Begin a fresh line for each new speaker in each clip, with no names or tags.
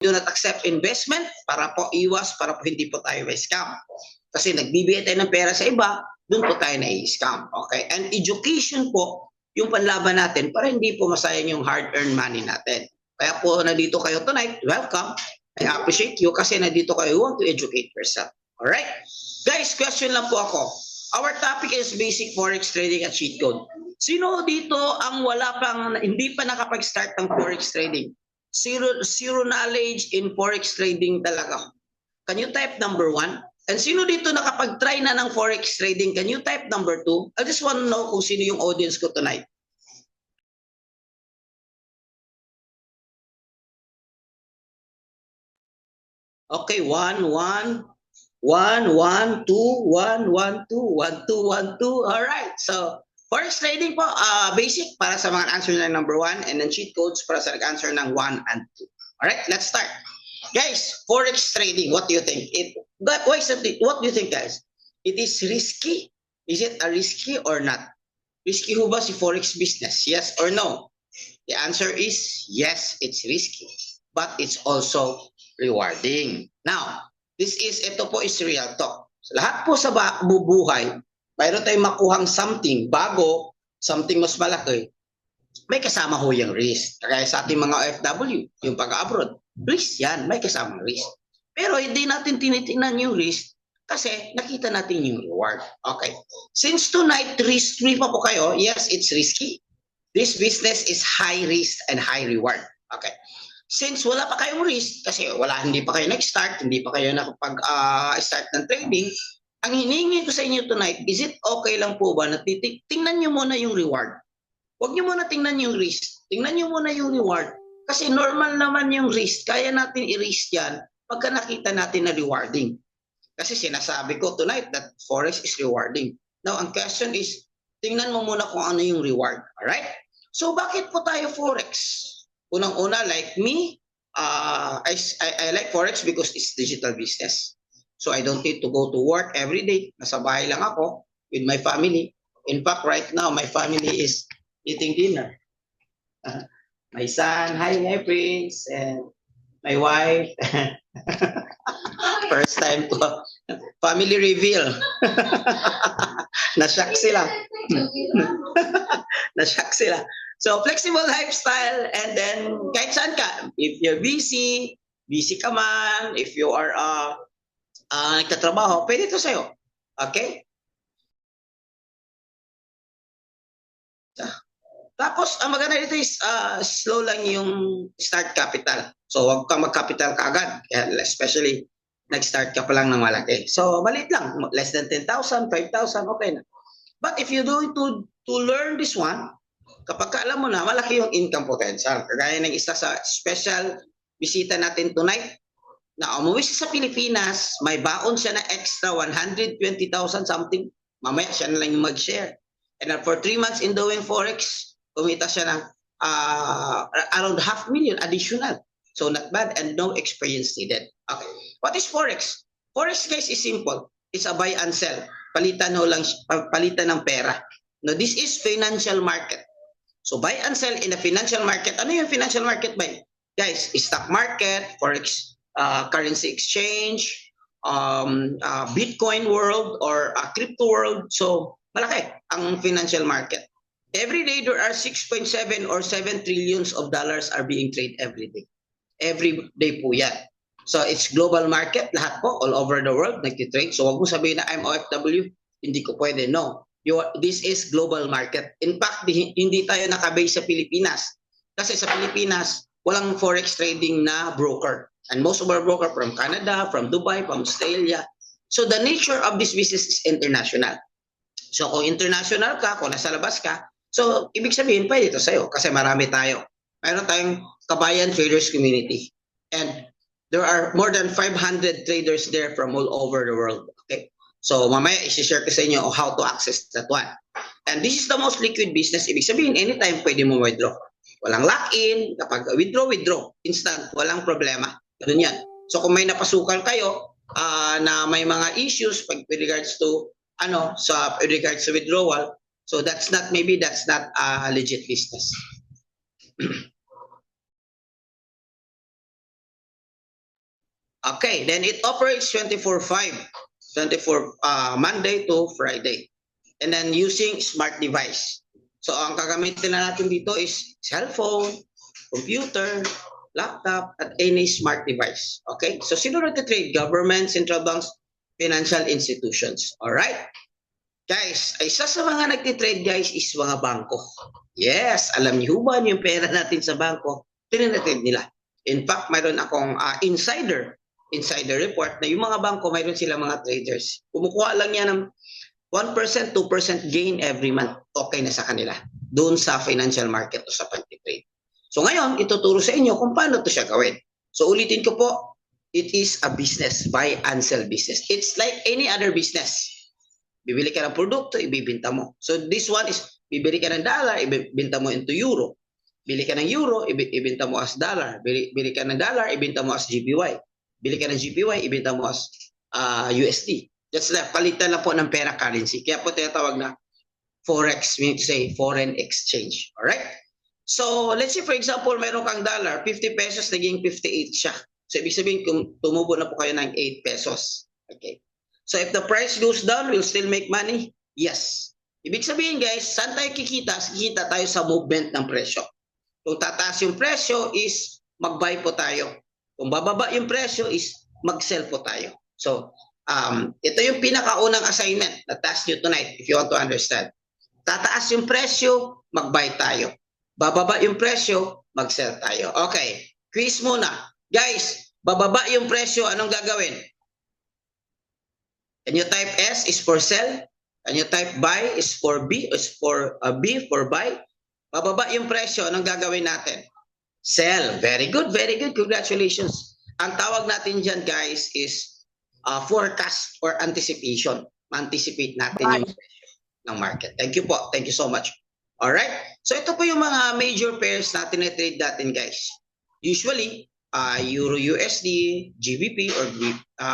do not accept investment para po iwas, para po hindi po tayo ma-scam. Kasi nagbibigay tayo ng pera sa iba, doon po tayo na-scam. Okay? And education po, yung panlaban natin para hindi po masayang yung hard-earned money natin. Kaya po nandito kayo tonight, welcome. I appreciate you kasi nandito kayo, you want to educate yourself. Alright? Guys, question lang po ako. Our topic is basic forex trading at cheat code. Sino dito ang hindi pa nakapag-start ng forex trading? Zero knowledge in forex trading talaga. Can you type number 1? And sino dito nakapag-try na ng forex trading? Can you type number 2? I just want to know kung sino yung audience ko tonight. Okay, 1, 1, 1, 1, 2, 1, 1, 2, 1, 2, 1, 2. All right. So, forex trading po, basic para sa mga answer ng number 1 and then cheat codes para sa nag-answer ng 1 and 2. All right, let's start. Guys, forex trading, what do you think? What do you think, guys? It is risky? Is it a risky or not? Risky ho ba si forex business? Yes or no? The answer is yes, it's risky. But it's also rewarding. Now, ito po is real talk. So, lahat po sa bubuhay, mayroon tayong makuhang something bago, something mas malaki, may kasama ho yung risk. Kaya sa ating mga OFW, yung pag-abroad, risk yan, may kasama risk. Pero hindi natin tinitingnan yung risk kasi nakita natin yung reward. Okay. Since tonight, risk-free pa po kayo, yes, it's risky. This business is high risk and high reward. Okay. Since wala pa kayong risk, kasi hindi pa kayo nag-start, hindi pa kayo nakapag-start ng trading, ang hinihingi ko sa inyo tonight, is it okay lang po ba na tingnan nyo muna yung reward? Huwag nyo muna tingnan yung risk. Tingnan nyo muna yung reward. Kasi normal naman yung risk. Kaya natin i-risk yan pagka nakita natin na rewarding. Kasi sinasabi ko tonight that forex is rewarding. Now, ang question is, tingnan mo muna kung ano yung reward. Alright? So, bakit po tayo forex? Unang-una, like me, I like forex because it's digital business. So, I don't need to go to work every day. Nasa bahay lang ako with my family. In fact, right now, my family is eating dinner. My son, hi Prince, and my wife. First time ko. Family reveal. Na-shock sila. Na-shock sila. So, flexible lifestyle, and then kahit saan ka. If you're busy ka man, if you are nagtatrabaho, pwede ito sa'yo. Okay? Tapos, ang maganda dito is slow lang yung start capital. So, huwag kang mag-capital kaagad. Especially, nag-start ka pa lang ng malaki. So, maliit lang. Less than 10,000, 5,000, okay na. But if you do to learn this one, kapag alam mo na, malaki yung income potential. Kagaya ng isa sa special bisita natin tonight, na umuwi siya sa Pilipinas, may baon siya na extra 120,000 something. Mamaya siya na lang yung mag-share. And then for 3 months in doing forex, kumita siya ng around 500,000 additional. So not bad and no experience needed. Okay. What is forex? Forex, guys, is simple. It's a buy and sell. Palitan ng pera. No, this is financial market. So buy and sell in the financial market. Ano yung financial market ba? Guys, stock market, forex, currency exchange, Bitcoin world or crypto world. So malaki ang financial market. Every day there are 6.7 or 7 trillions of dollars are being traded every day. Every day po yan. So it's global market, lahat po, all over the world, nagtitrade. So wag mo sabihin na I'm OFW, hindi ko pwede. No. This is global market. In fact, hindi tayo nakabase sa Pilipinas. Kasi sa Pilipinas, walang forex trading na broker. And most of our broker from Canada, from Dubai, from Australia. So the nature of this business is international. So kung international ka, kung nasa labas ka, so ibig sabihin, pwede ito sa'yo kasi marami tayo. Mayroon tayong Kabayan Traders Community. And there are more than 500 traders there from all over the world. Okay? So mamaya isi-share ko sa inyo how to access that one. And this is the most liquid business. Ibig sabihin, anytime pwede mo withdraw. Walang lock-in. Kapag withdraw. Instant. Walang problema. Ganun yan. So kung may napasukan kayo na may mga issues with regards to regards to withdrawal, so that's not a legit business. Okay, then it operates 24/5, 24 Monday to Friday. And then using smart device. So ang gagamitin na natin dito is cellphone, computer, laptop, at any smart device. Okay? So sino nagtitrade? Government, central banks, financial institutions. Alright? Guys, isa sa mga nagtitrade guys is mga bangko. Yes, alam niyo ba yung pera natin sa bangko? Tinitrade nila. In fact, mayroon akong insider report na yung mga bangko, mayroon sila mga traders. Kumukuha lang yan ng 1%, 2% gain every month. Okay na sa kanila. Doon sa financial market o sa pag-trade. So ngayon, ituturo sa inyo kung paano to siya gawin. So ulitin ko po, it is a business, buy and sell business. It's like any other business. Bibili ka ng produkto, ibibenta mo. So this one is, bibili ka ng dollar, ibibenta mo into euro. Bili ka ng euro, ibenta mo as dollar. Bili ka ng dollar, ibenta mo as GPY. Bili ka ng GPY, ibenta mo as USD. That's like, palitan na po ng pera currency. Kaya po tinatawag na Forex, meaning to say foreign exchange. Alright? So, let's say for example, meron kang dollar, 50 pesos, naging 58 siya. So, ibig sabihin, tumubo na po kayo ng 8 pesos. Okay. So, if the price goes down, we'll still make money? Yes. Ibig sabihin, guys, saan tayo kikita? Kikita tayo sa movement ng presyo. Kung tataas yung presyo is mag-buy po tayo. Kung bababa yung presyo is mag-sell po tayo. So, ito yung pinakaunang assignment na task nyo tonight if you want to understand. Tataas yung presyo, mag-buy tayo. Bababa yung presyo, mag-sell tayo. Okay, quiz muna. Guys, bababa yung presyo, anong gagawin? Can you type S is for sell? Can you type buy is for B? Is for B for buy? Bababa yung presyo, anong gagawin natin? Sell. Very good, very good. Congratulations. Ang tawag natin dyan, guys, is forecast or anticipation. Anticipate natin yung presyo ng market. Thank you po. Thank you so much. Alright? So ito po yung mga major pairs natin na trade natin, guys. Usually, Euro USD, GBP or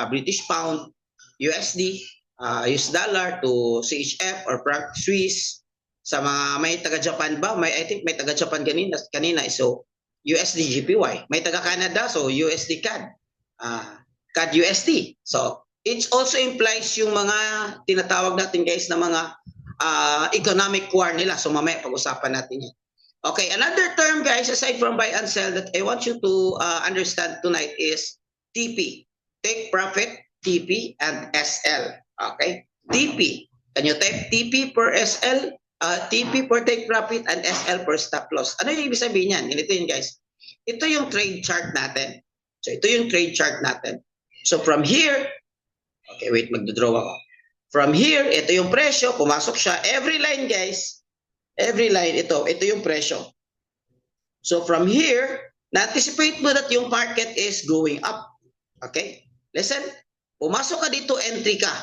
British Pound, USD, US dollar to CHF or franc Swiss. Sa mga may taga-Japan ba? I think may taga-Japan kanina. So, USD GPY. May taga-Canada, so USD CAD. CAD USD. So, it also implies yung mga tinatawag natin, guys, na mga economic war nila. So, mamaya pag-usapan natin yan. Okay, another term, guys, aside from buy and sell that I want you to understand tonight is TP. Take profit, TP, and SL. Okay? TP. Can you type TP per SL? TP per take profit and SL per stop loss. Ano yung ibig sabihin yan? Ito yun, guys. Ito yung trade chart natin. So, ito yung trade chart natin. So, from here, okay, wait, magdodraw ako. From here, ito yung presyo, pumasok siya. Every line, guys, every line, ito yung presyo. So, from here, na-anticipate mo that yung market is going up. Okay? Listen, pumasok ka dito, entry ka.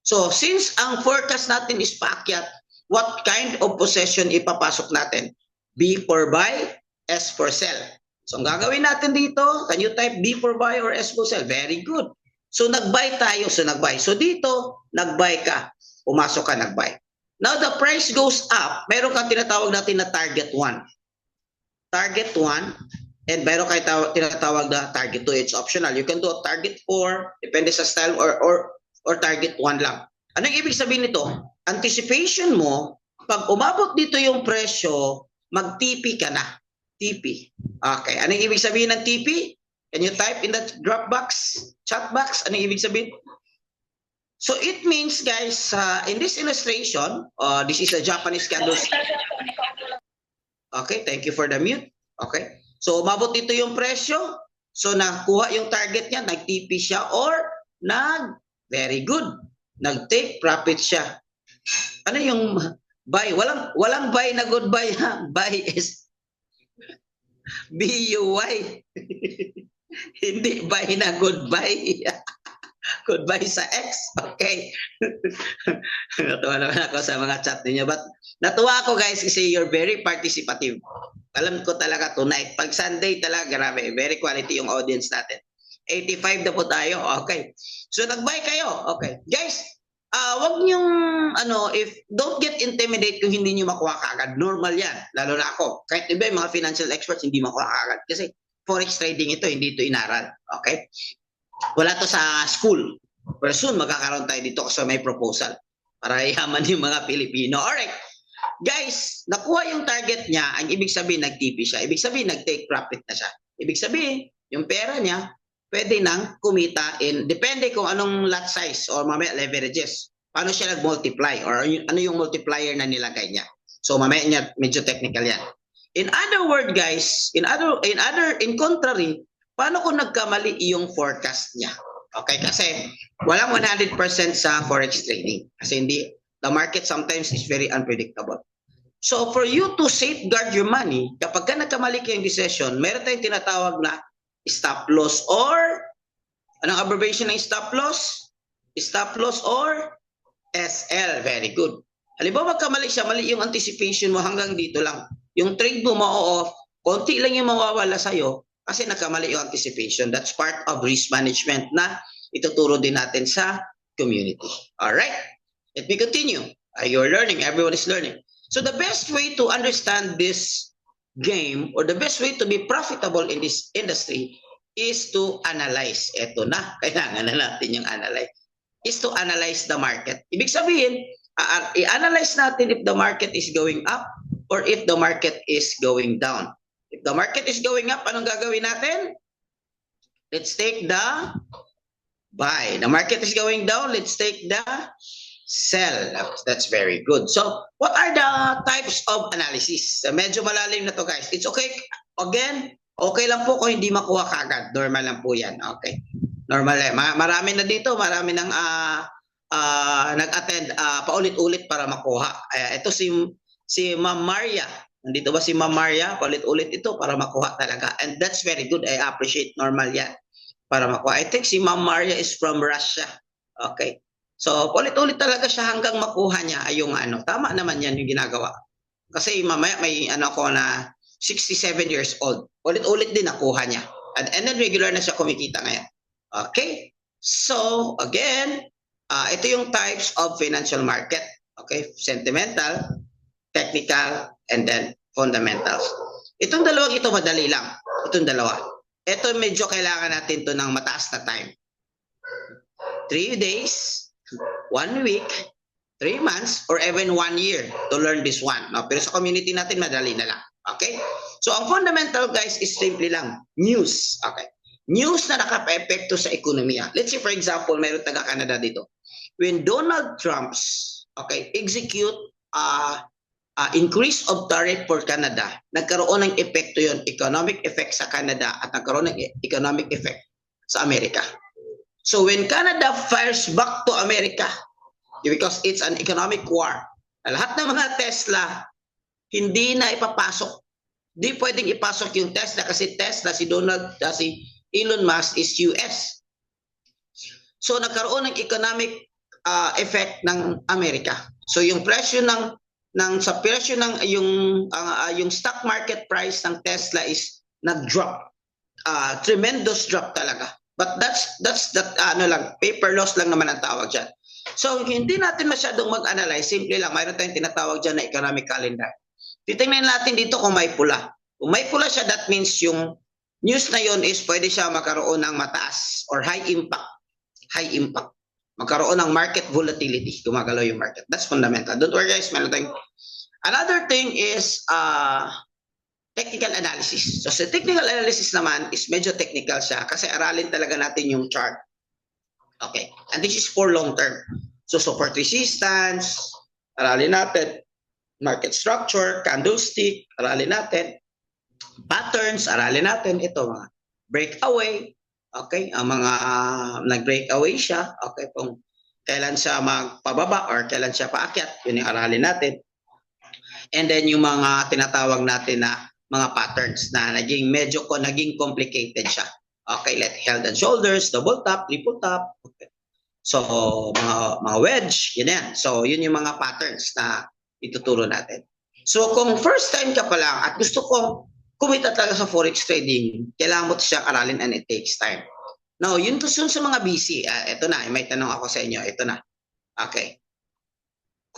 So, since ang forecast natin is paakyat, what kind of possession ipapasok natin? B for buy, S for sell. So, ang gagawin natin dito, can you type B for buy or S for sell? Very good. So, nag-buy tayo. So, nag-buy. So, dito, nag-buy ka. Pumasok ka, nag-buy. Now, the price goes up. Meron kang tinatawag natin na target 1. Target 1. And meron kang tinatawag na target 2. It's optional. You can do a target 4, depende sa style, or target 1 lang. Anong ibig sabihin nito? Anticipation mo, pag umabot dito yung presyo, mag-TP ka na. TP. Okay. Anong ibig sabihin ng TP? Can you type in the drop box, chat box? Anong ibig sabihin? So it means, guys, in this illustration, this is a Japanese candlestick. Okay, thank you for the mute. Okay. So umabot dito yung presyo. So nakuha yung target niya, nag-TP siya or very good. Nag-take profit siya. Ano yung buy? Walang buy na goodbye, ha? Buy is B-U-Y. Hindi buy na goodbye. Goodbye sa X. Okay. Natuwa naman ako sa mga chat ninyo. But natuwa ako, guys, kasi you're very participative. Alam ko talaga tonight. Pag Sunday talaga, grabe. Very quality yung audience natin. 85 na po tayo. Okay. So, nag-buy kayo. Okay. Guys, wag niyong, don't get intimidated kung hindi niyo makuha kaagad. Normal yan. Lalo na ako. Kahit iba yung mga financial experts, hindi makuha kaagad. Kasi forex trading ito, hindi ito inaral. Okay? Wala to sa school. Pero soon, magkakaroon tayo dito kasi may proposal para yaman yung mga Pilipino. Alright, guys, nakuha yung target niya, ang ibig sabihin, nag-TP siya. Ibig sabihin, nag-take profit na siya. Ibig sabihin, yung pera niya, pwede nang kumita depende kung anong lot size or mamaya leverages. Paano siya nag-multiply or ano yung multiplier na nilagay niya. So mamaya niya, medyo technical yan. In other word, guys, in contrary, paano kung nagkamali yung forecast niya? Okay, kasi walang 100% sa forex trading. Kasi the market sometimes is very unpredictable. So for you to safeguard your money, kapag ka nagkamali kayong decision, meron tayong tinatawag na stop loss or, anong abbreviation ng stop loss? Stop loss or SL. Very good. Halimbawa magkamali siya, mali yung anticipation mo hanggang dito lang. Yung trade mo ma-off, konti lang yung mawawala sa'yo, kasi nagkamali yung anticipation. That's part of risk management na ituturo din natin sa community. Alright, let me continue. You're learning, everyone is learning. So the best way to understand this game or the best way to be profitable in this industry is to analyze. Ito na, kailangan na natin yung analyze. Is to analyze the market. Ibig sabihin, i-analyze natin if the market is going up or if the market is going down. If the market is going up, anong gagawin natin? Let's take the buy. The market is going down, let's take the sell. That's very good. So, what are the types of analysis? Medyo malalim na to, guys. It's okay. Again, okay lang po kung hindi makuha kagad. Normal lang po yan. Okay. Normal eh. Marami na dito. Marami nang nag-attend paulit-ulit para makuha. Ito si Ma'am Maria. Nandito ba si Ma'am Maria? Paulit-ulit ito para makuha talaga. And that's very good. I appreciate, normal yan. Para makuha. I think si Ma'am Maria is from Russia. Okay. So, paulit-ulit talaga siya hanggang makuha niya ay yung ano. Tama naman yan yung ginagawa. Kasi mamaya may ano ko na 67 years old. Ulit-ulit din nakuha niya. And then regular na siya kumikita ngayon. Okay. So, again, ito yung types of financial market. Okay. Sentimental, technical, and then fundamentals. Itong dalawang ito, madali lang. Itong dalawa. Ito medyo kailangan natin to ng mataas na time. 3 days, 1 week, 3 months, or even 1 year to learn this one. No? Pero sa community natin, madali na lang. Okay? So, ang fundamental, guys, is simply lang news. Okay? News na nakapa-epekto sa ekonomiya. Let's say, for example, mayroon taga-Canada dito. When Donald Trump's execute increase of tariff for Canada, nagkaroon ng epekto yon, economic effect sa Canada at nagkaroon ng economic effect sa Amerika. So when Canada fires back to America, because it's an economic war, lahat ng mga Tesla, hindi na ipapasok. Di pwedeng ipasok yung Tesla kasi Tesla, si Elon Musk is US. So nagkaroon ng economic effect ng Amerika. So yung presyo sa presyo ng yung stock market price ng Tesla is nag-drop. Tremendous drop talaga. But that's paper loss lang naman ang tawag diyan. So hindi natin masyadong mag-analyze, simple lang, mayroon tayong tinatawag diyan na economic calendar. Titingnan natin dito kung may pula. Kung may pula siya, that means yung news na yon is pwede siya magkaroon ng mataas or high impact. High impact. Magkaroon ng market volatility, gumagalaw yung market. That's fundamental. Don't worry, guys. Another thing is technical analysis. So sa technical analysis naman is medyo technical siya kasi aralin talaga natin yung chart. Okay. And this is for long term. So support resistance, aralin natin. Market structure, candlestick, aralin natin. Patterns, aralin natin. Ito mga breakaway. Okay, ang mga nag-breakaway siya, okay, kung kailan siya magpababa or kailan siya paakyat, yun yung aralin natin. And then yung mga tinatawag natin na mga patterns na naging complicated siya. Okay, like head and shoulders, double top, triple top. Okay. So, mga wedge, yun yan. So, yun yung mga patterns na ituturo natin. So, kung first time ka pa lang at gusto kong kumita talaga sa forex trading, kailangan mo siyang aralin and it takes time. Now, yun to sa mga busy. Ito na, may tanong ako sa inyo. Ito na. Okay.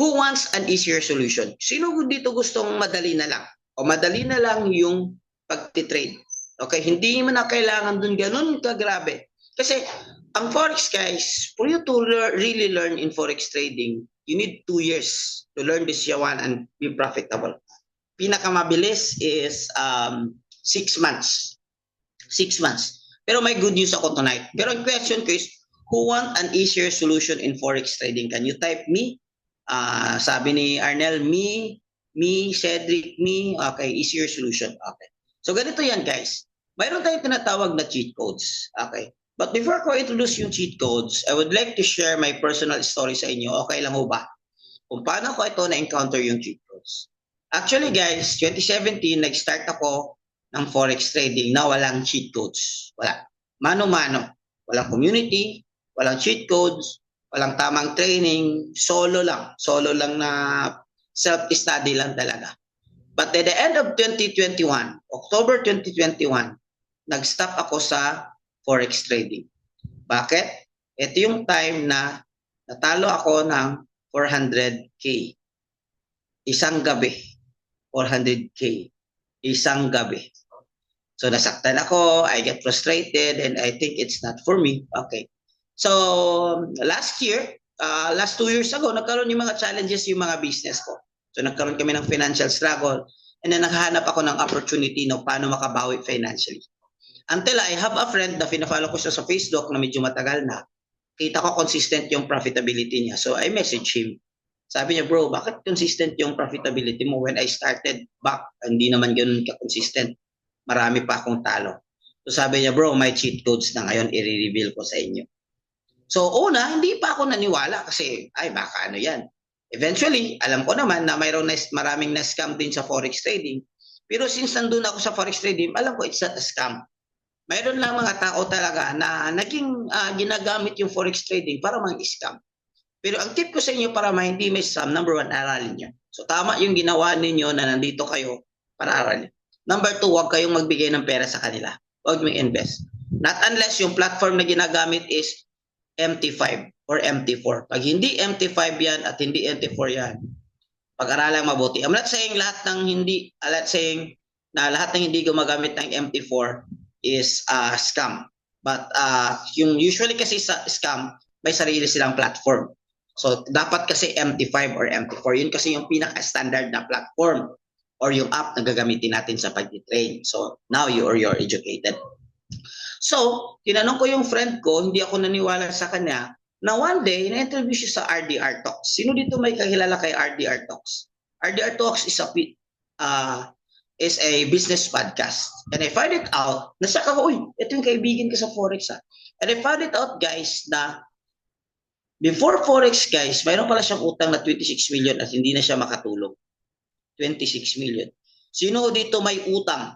Who wants an easier solution? Sino dito gustong madali na lang? O madali na lang yung pag-trade? Okay, hindi mo na kailangan dun ganun kagrabe. Kasi ang Forex guys, for you to really learn in Forex trading, you need 2 years to learn this yawan and be profitable. Pinakamabilis is 6 months. 6 months. Pero may good news ako tonight. Pero ang question ko is, who want an easier solution in Forex trading? Can you type me? Sabi ni Arnel, me, Cedric, me. Okay, easier solution. Okay. So ganito yan guys. Mayroon tayong tinatawag na cheat codes. Okay. But before ko introduce yung cheat codes, I would like to share my personal story sa inyo. Okay lang ho ba? Kung paano ko ito na-encounter yung cheat codes. Actually guys, 2017, nag-start ako ng Forex trading na walang cheat codes. Wala. Mano-mano. Walang community, walang cheat codes, walang tamang training, solo lang. Solo lang na self-study lang talaga. But at the end of 2021, October 2021, nag-stop ako sa Forex trading. Bakit? Ito yung time na natalo ako ng 400K. Isang gabi. 400K. Isang gabi. So nasaktan ako, I get frustrated, and I think it's not for me. Okay. So last year, last 2 years ago, nagkaroon yung mga challenges yung mga business ko. So nagkaroon kami ng financial struggle, and then naghahanap ako ng opportunity no paano makabawi financially. Until I have a friend na pinafollow ko siya sa Facebook na medyo matagal na, kita ko consistent yung profitability niya. So I message him. Sabi niya, bro, bakit consistent yung profitability mo? When I started back, hindi naman ganun ka-consistent. Marami pa akong talo. So sabi niya, bro, may cheat codes na ngayon, i-reveal ko sa inyo. So una, hindi pa ako naniwala kasi, ay baka ano yan. Eventually, alam ko naman na mayroong maraming na-scam din sa Forex trading. Pero since nandun ako sa Forex trading, alam ko it's not a scam. Mayroon lang mga tao talaga na naging ginagamit yung Forex trading para mang-scam. Pero ang tip ko sa inyo para hindi may scam, number 1, aralin nyo. So tama yung ginawa ninyo na nandito kayo para aralin. Number 2, huwag kayong magbigay ng pera sa kanila. Huwag mong invest. Not unless yung platform na ginagamit is MT5 or MT4. Pag hindi MT5 yan at hindi MT4 yan, pag-aralang mabuti. I'm not saying lahat ng hindi gumagamit ng MT4 is scam. But yung usually kasi sa scam, may sarili silang platform. So dapat kasi MT5 or MT4. Yun kasi yung pinaka-standard na platform or yung app na gagamitin natin sa pag-train. So now you're educated. So, tinanong ko yung friend ko, hindi ako naniwala sa kanya, na one day, na-interview siya sa RDR Talks. Sino dito may kakilala kay RDR Talks? RDR Talks is a business podcast. And I find it out, nasaka ko, uy, ito yung kaibigan ko sa Forex ha. And I found it out guys na before Forex guys, mayroon pala siyang utang na 26 million at hindi na siya makatulong. 26 million. Sino dito may utang?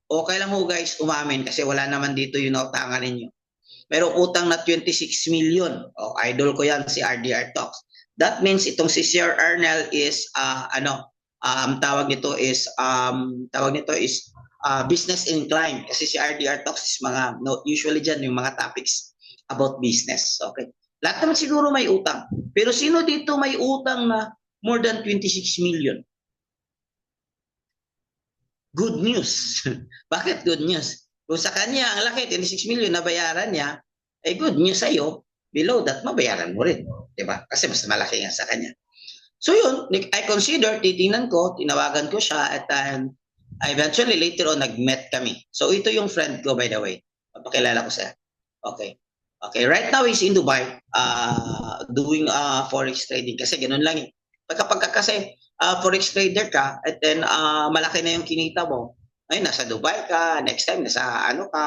Okay lang ho guys, umamin kasi wala naman dito yung nautangan ninyo. Merong utang na 26 million. Oh, idol ko yan si RDR Talks. That means itong si Sir Arnel is tawag nito is business inclined kasi si RDR Talks is mga usually diyan yung mga topics about business. Okay. Lahat naman siguro may utang. Pero sino dito may utang na more than 26 million? Good news. Bakit good news? Kung sa kanya, ang laki, 26 million na bayaran niya, eh good news sa'yo, below that, mabayaran mo rin. Diba? Kasi mas malaki nga sa kanya. So yun, I consider, titingnan ko, tinawagan ko siya, at eventually later on, nag-met kami. So ito yung friend ko, by the way. Papakilala ko siya. Okay. Okay, right now he's in Dubai doing Forex trading kasi ganun lang eh. Kasi Forex trader ka at then malaki na yung kinita mo. Ay nasa Dubai ka, next time nasa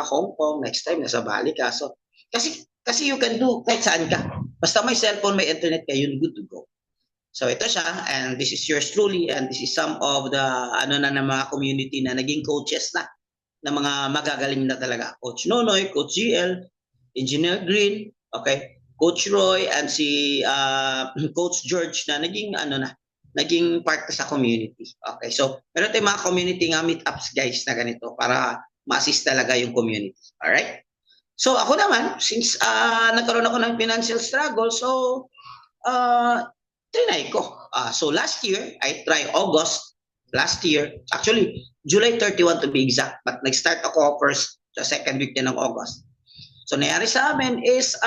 Hong Kong, next time nasa Bali ka. So kasi you can do kahit saan ka. Basta may cellphone, may internet ka, you're good to go. So ito siya and this is yours truly and this is some of the na mga community na naging coaches na mga magagaling na talaga. Coach Nonoy, Coach GL, Engineer Green, okay, Coach Roy and si Coach George na naging part sa community. Okay, so meron tayong mga community nga meetups guys na ganito para ma-assist talaga yung community. All right? So ako naman, since nagkaroon ako ng financial struggle, so trinay ko. So last year, I tried August last year, actually July 31 to be exact, but nag-start ako first sa second week din ng August. So nangyari sa amin is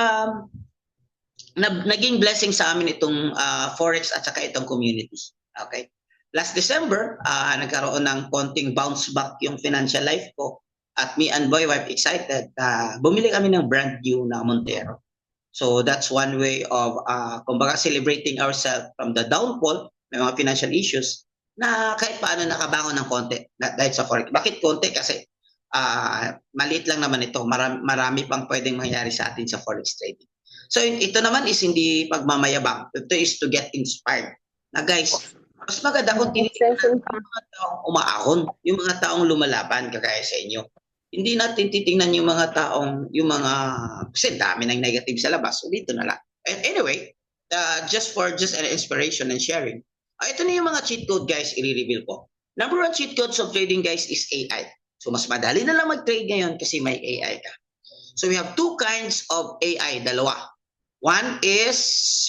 naging blessing sa amin itong Forex at saka itong community. Okay. Last December, nagkaroon ng konting bounce back yung financial life ko at me and Boy Wife excited. Bumili kami ng brand new na Montero. So that's one way of kumbaga celebrating ourselves from the downfall, may mga financial issues na kahit paano nakabangon ng konti dahil sa Forex. Bakit konti? Kasi maliit lang naman ito. Marami pang pwedeng mangyari sa atin sa Forex trading. So ito naman is hindi pagmamayabang. Ito is to get inspired. Na guys, mas maganda kung tinitingnan yung mga taong umaahon, yung mga taong lumalaban kagaya sa inyo. Hindi natin titingnan yung mga taong, kasi dami ng negative sa labas. So dito na lang. And anyway, just an inspiration and sharing. Ito na yung mga cheat code guys, i-reveal ko. Number 1 cheat codes of trading guys is AI. So mas madali na lang mag-trade ngayon kasi may AI ka. So we have two kinds of AI, dalawa. One is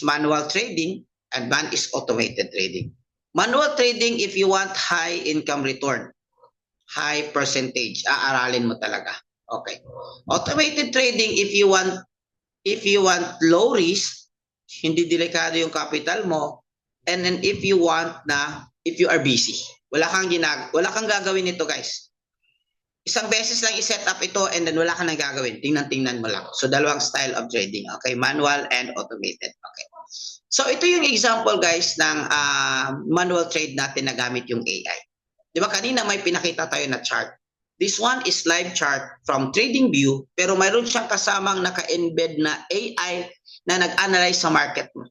manual trading and one is automated trading. Manual trading if you want high income return, high percentage, aaralin mo talaga. Okay. Automated trading if you want low risk, hindi delikado yung capital mo, and then if you are busy, wala kang gagawin nito guys. Isang beses lang i-set up ito and then wala kang nang gagawin. Tingnan mo lang. So, dalawang style of trading. Okay, manual and automated. Okay. So, ito yung example guys ng manual trade natin na gamit yung AI. Di ba kanina may pinakita tayo na chart. This one is live chart from TradingView pero mayroon siyang kasamang naka-embed na AI na nag-analyze sa market mo.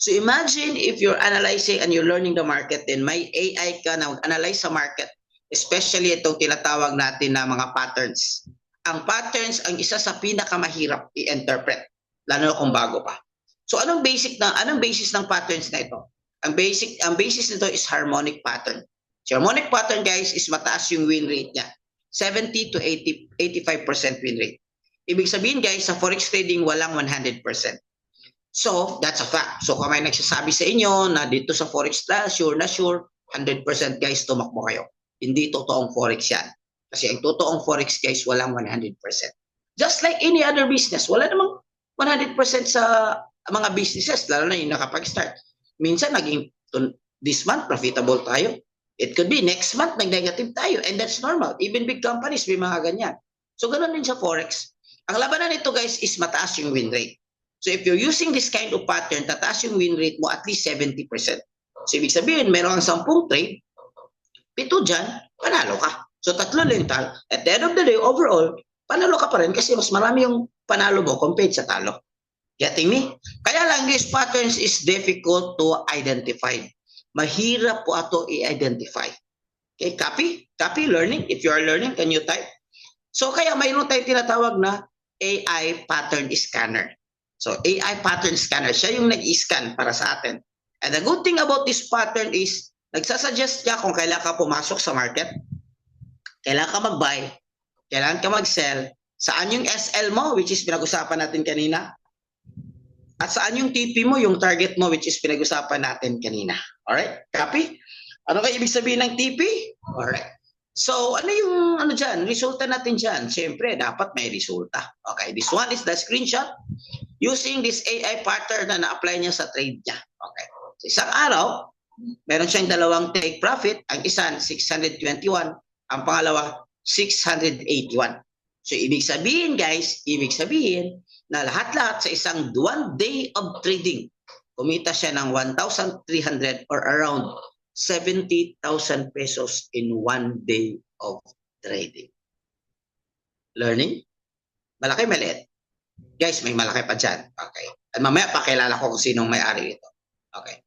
So, imagine if you're analyzing and you're learning the market then may AI ka na mag-analyze sa market. Especially itong tinatawag natin na mga patterns. Ang patterns ang isa sa pinakamahirap i-interpret, lalo na kung bago pa. So anong basis ng patterns na ito? Ang basis nito is harmonic pattern. So harmonic pattern guys is mataas yung win rate niya. 70 to 85% win rate. Ibig sabihin guys, sa forex trading walang 100%. So that's a fact. So kung may nagsasabi sa inyo na dito sa forex sure 100% guys tumakbo kayo. Hindi totoong forex yan. Kasi ang totoong forex guys, walang 100%. Just like any other business, wala namang 100% sa mga businesses, lalo na yung nakapag-start. Minsan, this month, profitable tayo. It could be next month, nag-negative tayo. And that's normal. Even big companies, may mga ganyan. So, ganun din sa forex. Ang labanan nito guys is mataas yung win rate. So, if you're using this kind of pattern, tataas yung win rate mo at least 70%. So, ibig sabihin, meron kang 10 trade, 7 dyan, panalo ka. So, 3 lental. At the end of the day, overall, panalo ka pa rin kasi mas marami yung panalo mo compared sa talo. Getting me? Kaya lang, these patterns is difficult to identify. Mahirap po ito i-identify. Okay, copy, learning. If you are learning, can you type? So, kaya mayroon tayong tinatawag na AI pattern scanner. So, AI pattern scanner, siya yung nag-scan para sa atin. And the good thing about this pattern is, nagsasuggest niya kung kailan ka pumasok sa market, kailan ka mag-buy, kailan ka mag-sell, saan yung SL mo, which is pinag-usapan natin kanina, at saan yung TP mo, yung target mo, which is pinag-usapan natin kanina. Alright? Copy? Ano kaya ibig sabihin ng TP? Alright. So, ano yung dyan? Resulta natin dyan. Siyempre, dapat may resulta. Okay, this one is the screenshot using this AI pattern na na-apply niya sa trade niya. Okay. So, isang araw, meron siyang dalawang take profit, ang isa 621, ang pangalawa 681. So ibig sabihin guys, na lahat-lahat sa isang 1 day of trading, kumita siya ng 1,300 or around 70,000 pesos in 1 day of trading. Learning? Malaki, maliit? Guys, may malaki pa dyan. Okay. At mamaya pakilala ko kung sinong may-ari nito. Okay.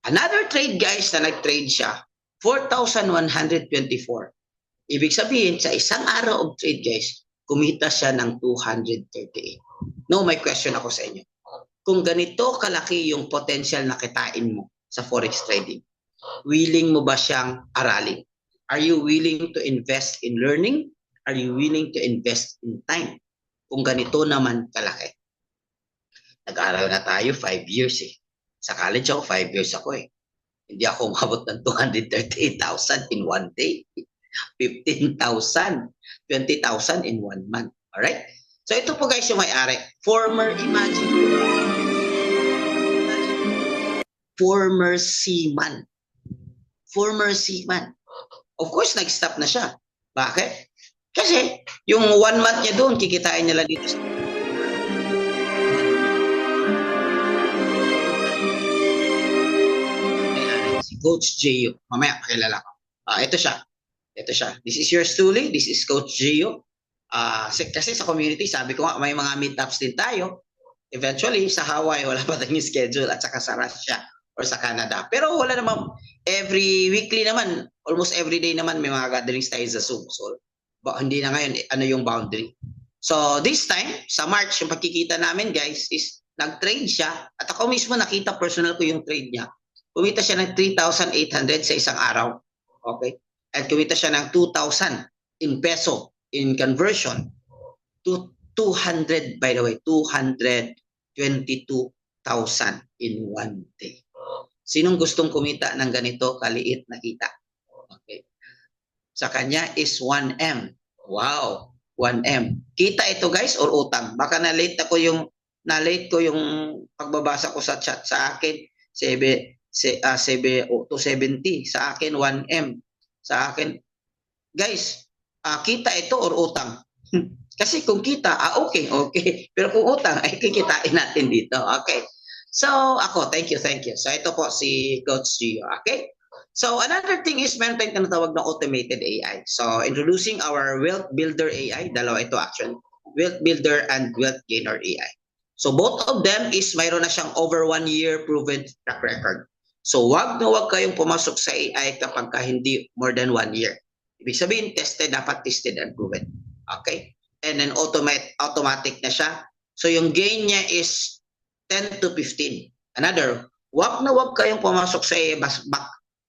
Another trade guys na nag-trade siya, 4,124. Ibig sabihin, sa isang araw of trade guys, kumita siya ng 238. No, may question ako sa inyo. Kung ganito kalaki yung potential na kitain mo sa forex trading, willing mo ba siyang aralin? Are you willing to invest in learning? Are you willing to invest in time? Kung ganito naman kalaki. Nag-aaral na tayo 5 years eh. Sa college ako, 5 years ako eh. Hindi ako umabot ng 238,000 in 1 day. 15,000, 20,000 in 1 month. Alright? So ito po guys yung may-ari. Former seaman. Former seaman. Of course, nag-stop na siya. Bakit? Kasi yung 1 month niya doon, kikitain niya lang dito sa si Coach Gio. Mamaya, pakilala ko. Ito siya. Ito siya. This is yours truly. This is Coach Gio. Kasi sa community, sabi ko nga, may mga meetups din tayo. Eventually, sa Hawaii, wala pa tayong schedule at saka sa Russia or sa Canada. Pero wala naman, every weekly naman, almost every day naman, may mga gatherings tayo sa Zoom. So, hindi na ngayon, ano yung boundary. So, this time, sa March, yung pagkikita namin, guys, is nag-trade siya. At ako mismo nakita, personal ko yung trade niya. Kumita siya ng 3,800 sa isang araw. Okay? At kumita siya ng 2,000 in peso, in conversion, to 200, by the way, 222,000 in one day. Sinong gustong kumita ng ganito kaliit na kita? Okay. Sa kanya is 1M. Wow, 1M. Kita ito guys or utang? Baka na-late ko yung pagbabasa ko sa chat sa akin 270, sa akin 1M. Sa akin guys, kita ito or utang? Kasi kung kita, okay. Pero kung utang, ay kikitain natin dito. Okay. So, ako, thank you. So, ito po si Coach Gio. Okay. So, another thing is, meron tayong tinatawag na automated AI. So, introducing our Wealth Builder AI. Dalawa ito actually. Wealth Builder and Wealth Gainer AI. So, both of them is mayroon na siyang over 1 year proven track record. So, wag kayong pumasok sa AI kapag hindi more than 1 year. Ibig sabihin, dapat tested and proven. Okay? And then automatic na siya. So yung gain niya is 10 to 15. Another, wag kayong pumasok sa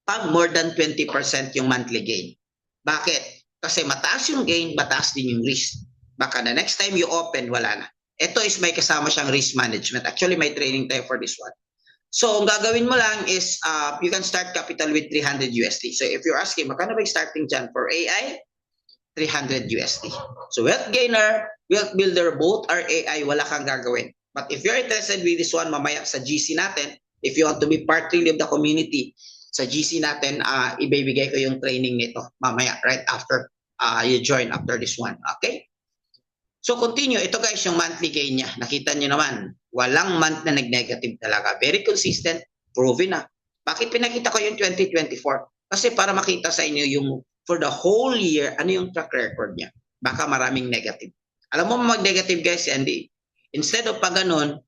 pag more than 20% yung monthly gain. Bakit? Kasi mataas yung gain, mataas din yung risk. Baka the next time you open, wala na. Ito is may kasama siyang risk management. Actually, may training tayo for this one. So, ang gagawin mo lang is you can start capital with 300 USD. So, if you're asking, magkano ba yung starting dyan for AI? 300 USD. So, Wealth Gainer, Wealth Builder, both are AI, wala kang gagawin. But if you're interested with this one, mamaya sa GC natin, if you want to be part of the community, sa GC natin, ibibigay ko yung training nito mamaya, right after you join after this one. Okay? So, continue. Ito guys, yung monthly gain niya. Nakita niyo naman, walang month na nag-negative talaga. Very consistent, proven na. Bakit pinakita ko yung 2024? Kasi para makita sa inyo yung for the whole year, ano yung track record niya. Baka maraming negative. Alam mo mag-negative guys, Andy. Instead of pag ganun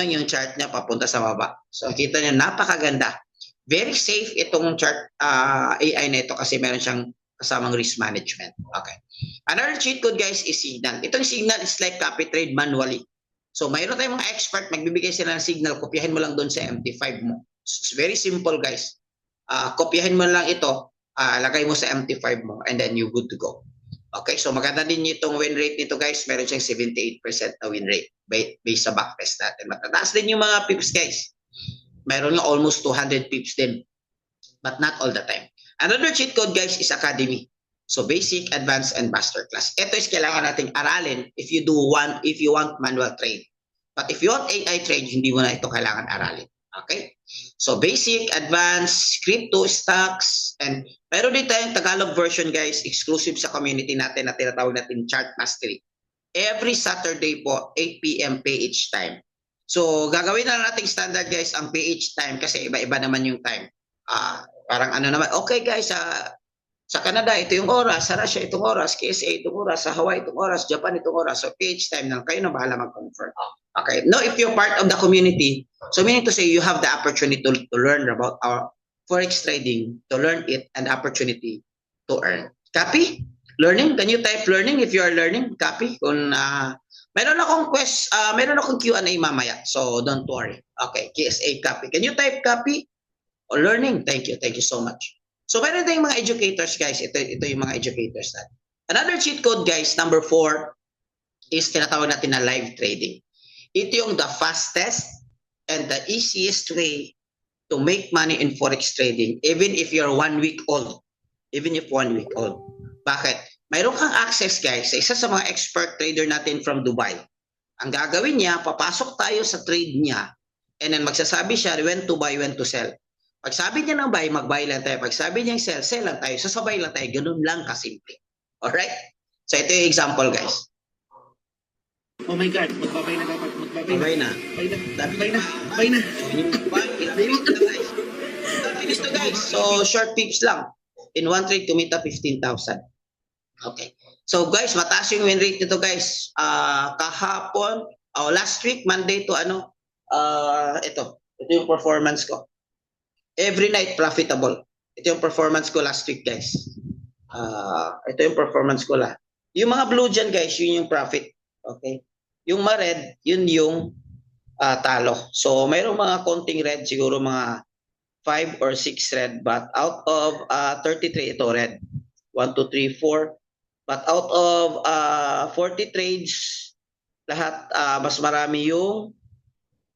yung chart niya papunta sa baba. So, kita niyo, napakaganda. Very safe itong chart AI na ito kasi meron siyang kasamang risk management. Okay. Another cheat code guys is signal. Itong signal is like copy trade manually. So, mayroon tayong mga expert, magbibigay sila ng signal, kopyahin mo lang doon sa MT5 mo. It's very simple guys. Kopyahin mo lang ito, lagay mo sa MT5 mo, and then you good to go. Okay, so maganda din itong win rate nito guys. Meron siyang 78% na win rate based sa backtest natin. Matataas din yung mga pips guys. Meron nga almost 200 pips din. But not all the time. Another cheat code guys is Academy. So basic, advanced, and masterclass. Ito is kailangan nating aralin if you want manual trade. But if you want AI trade, hindi mo na ito kailangan aralin. Okay? So basic, advanced, crypto, stocks, and pero din tayong Tagalog version guys, exclusive sa community natin na tinatawag natin Chart Mastery. Every Saturday po, 8 p.m. PH time. So gagawin na nating standard guys ang PH time kasi iba-iba naman yung time. Parang ano naman, okay guys, sa Canada, ito yung oras. Sa Russia, itong oras. KSA, itong oras. Sa Hawaii, itong oras. Japan, itong oras. So, PH time lang. Kayo na bahala mag-confirm. Okay. Now, if you're part of the community, so meaning to say, you have the opportunity to learn about our Forex trading, to learn it, and opportunity to earn. Copy? Learning? Can you type learning if you are learning? Copy? Kung meron akong Q&A mamaya. So, don't worry. Okay. KSA copy. Can you type copy? O learning? Thank you. Thank you so much. So, meron tayong mga educators, guys. Ito yung mga educators natin. Another cheat code, guys, number 4, is tinatawag natin na live trading. Ito yung the fastest and the easiest way to make money in Forex trading, even if you're 1 week old. Even if 1 week old. Bakit? mayroon kang access guys sa isa sa mga expert trader natin from Dubai. Ang gagawin niya, papasok tayo sa trade niya and then magsasabi siya when to buy, when to sell. Pag sabi niya ng buy, mag-buy lang tayo. Pag sabi niya sell, sell lang tayo. Sasabay lang tayo. Ganun lang kasimple. Alright? So ito yung example guys.
Oh my God, magbabay na dapat.
Magbabay na.
Magbabay na. Magbabay na.
Guys. Finish to guys. So short pips lang. In one trade, kumita 15,000. Okay. So guys, mataas yung win rate nito guys. Kahapon, last week, Monday to ito yung performance ko. Every night profitable. Ito yung performance ko last week guys. Ito yung performance ko la. Yung mga blue dyan guys, yun yung profit. Okay. Yung ma-red, yun yung talo. So mayroong mga konting red, siguro mga 5 or 6 red, but out of 33 ito red. 1, 2, 3, 4. But out of 40 trades, lahat mas marami yung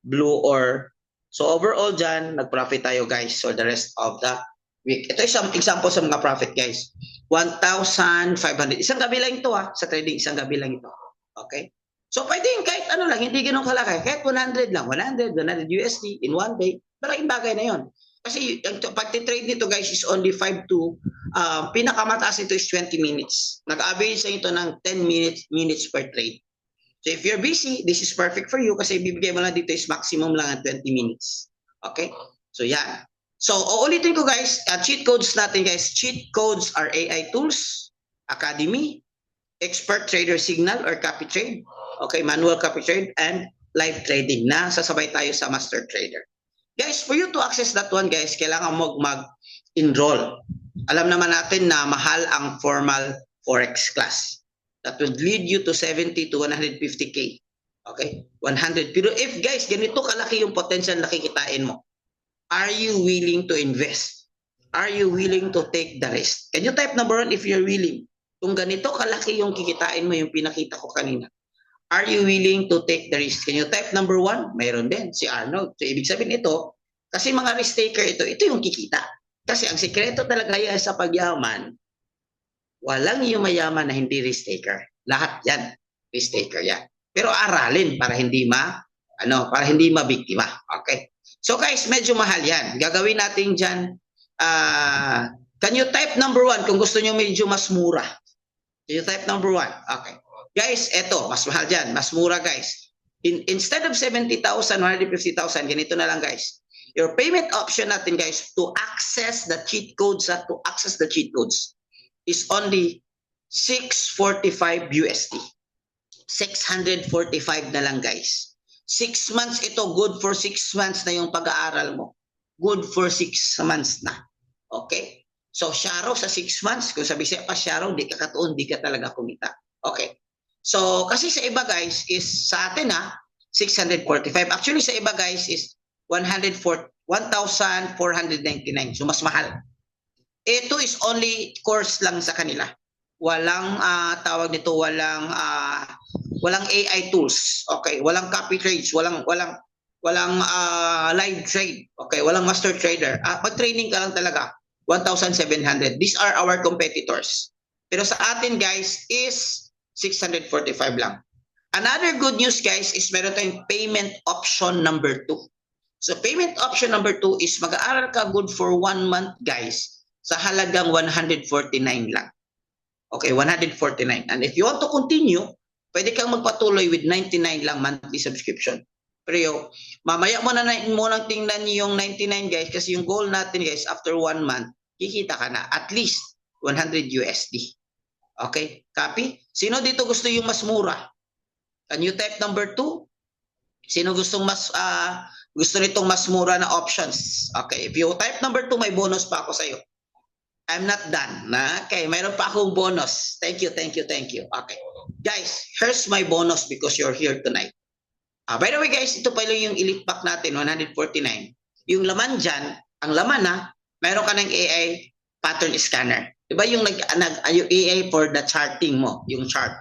blue or so overall dyan, nag-profit tayo guys. So the rest of the week. Ito isang example sa mga profit guys. 1,500. Isang gabi lang ito sa trading. Isang gabi lang ito. Okay? So pwede kahit ano lang, hindi ganun kalaki. Kahit 100 lang, 100 USD in one day. Malaking bagay na yon. Kasi ang pag-trade nito guys is only 5 to pinakamataas nito is 20 minutes. Nag-average sa ito ng 10 minutes per trade. So if you're busy, this is perfect for you kasi bibigay mo lang dito is maximum lang ang 20 minutes. Okay? So yan. So uulitin ko guys, cheat codes natin guys. Cheat codes are AI Tools, Academy, Expert Trader Signal or Copy Trade, okay, Manual Copy Trade, and Live Trading na sasabay tayo sa Master Trader. Guys, for you to access that one guys, kailangan mo mag-enroll. Alam naman natin na mahal ang formal Forex class. That would lead you to 70 to 150K. Okay? 100. Pero if guys, ganito kalaki yung potential na kikitain mo, are you willing to invest? Are you willing to take the risk? Can you type number 1 if you're willing? Kung ganito kalaki yung kikitain mo, yung pinakita ko kanina, are you willing to take the risk? Can you type number 1? Mayroon din, si Arnold. So, ibig sabihin ito, kasi mga risk taker ito yung kikita. Kasi ang sikreto talaga yan sa pagyaman, walang yung mayaman na hindi risk taker. Lahat yan, risk taker yan. Pero aralin para hindi mabiktima. Okay? So guys, medyo mahal yan. Gagawin natin dyan, can you type number 1 kung gusto nyo medyo mas mura? Can you type number 1? Okay. Guys, eto, mas mahal dyan. Mas mura guys. Instead of 70,000, 150,000, ganito na lang guys. Your payment option natin guys to access the cheat codes is only 645 USD. 645 na lang guys. 6 months ito, good for 6 months na yung pag-aaral mo. Good for 6 months na. Okay? So, Sharo sa 6 months, kung sabi siya pa Sharo, di ka katuon, di ka talaga kumita. Okay. So, kasi sa iba guys is sa atin 645. Actually sa iba guys is 1,499. So, mas mahal. Ito is only course lang sa kanila. Walang tawag nito, walang AI tools. Okay, walang copy trades, walang live trade. Okay, walang master trader. Pag-training ka lang talaga, 1,700. These are our competitors. Pero sa atin guys is 645 lang. Another good news guys is meron tayong payment option number 2. So payment option number 2 is mag-aaral ka good for 1 month guys sa halagang 149 lang. Okay, 149. And if you want to continue, pwede kang magpatuloy with 99 lang monthly subscription. Pero mamaya mo na munang tingnan yung 99 guys kasi yung goal natin guys after 1 month, kikita ka na at least 100 USD. Okay, copy? Sino dito gusto yung mas mura? Can you type number 2? Sino gustong gusto nitong mas mura na options? Okay, if you type number 2, may bonus pa ako sa'yo. I'm not done. Okay, mayroon pa akong bonus. Thank you. Okay. Guys, here's my bonus because you're here tonight. By the way guys, ito pa yung elite pack natin, 149. Yung laman dyan, ang laman mayroon ka ng AI pattern scanner. Diba yung yung AI for the charting mo, yung chart.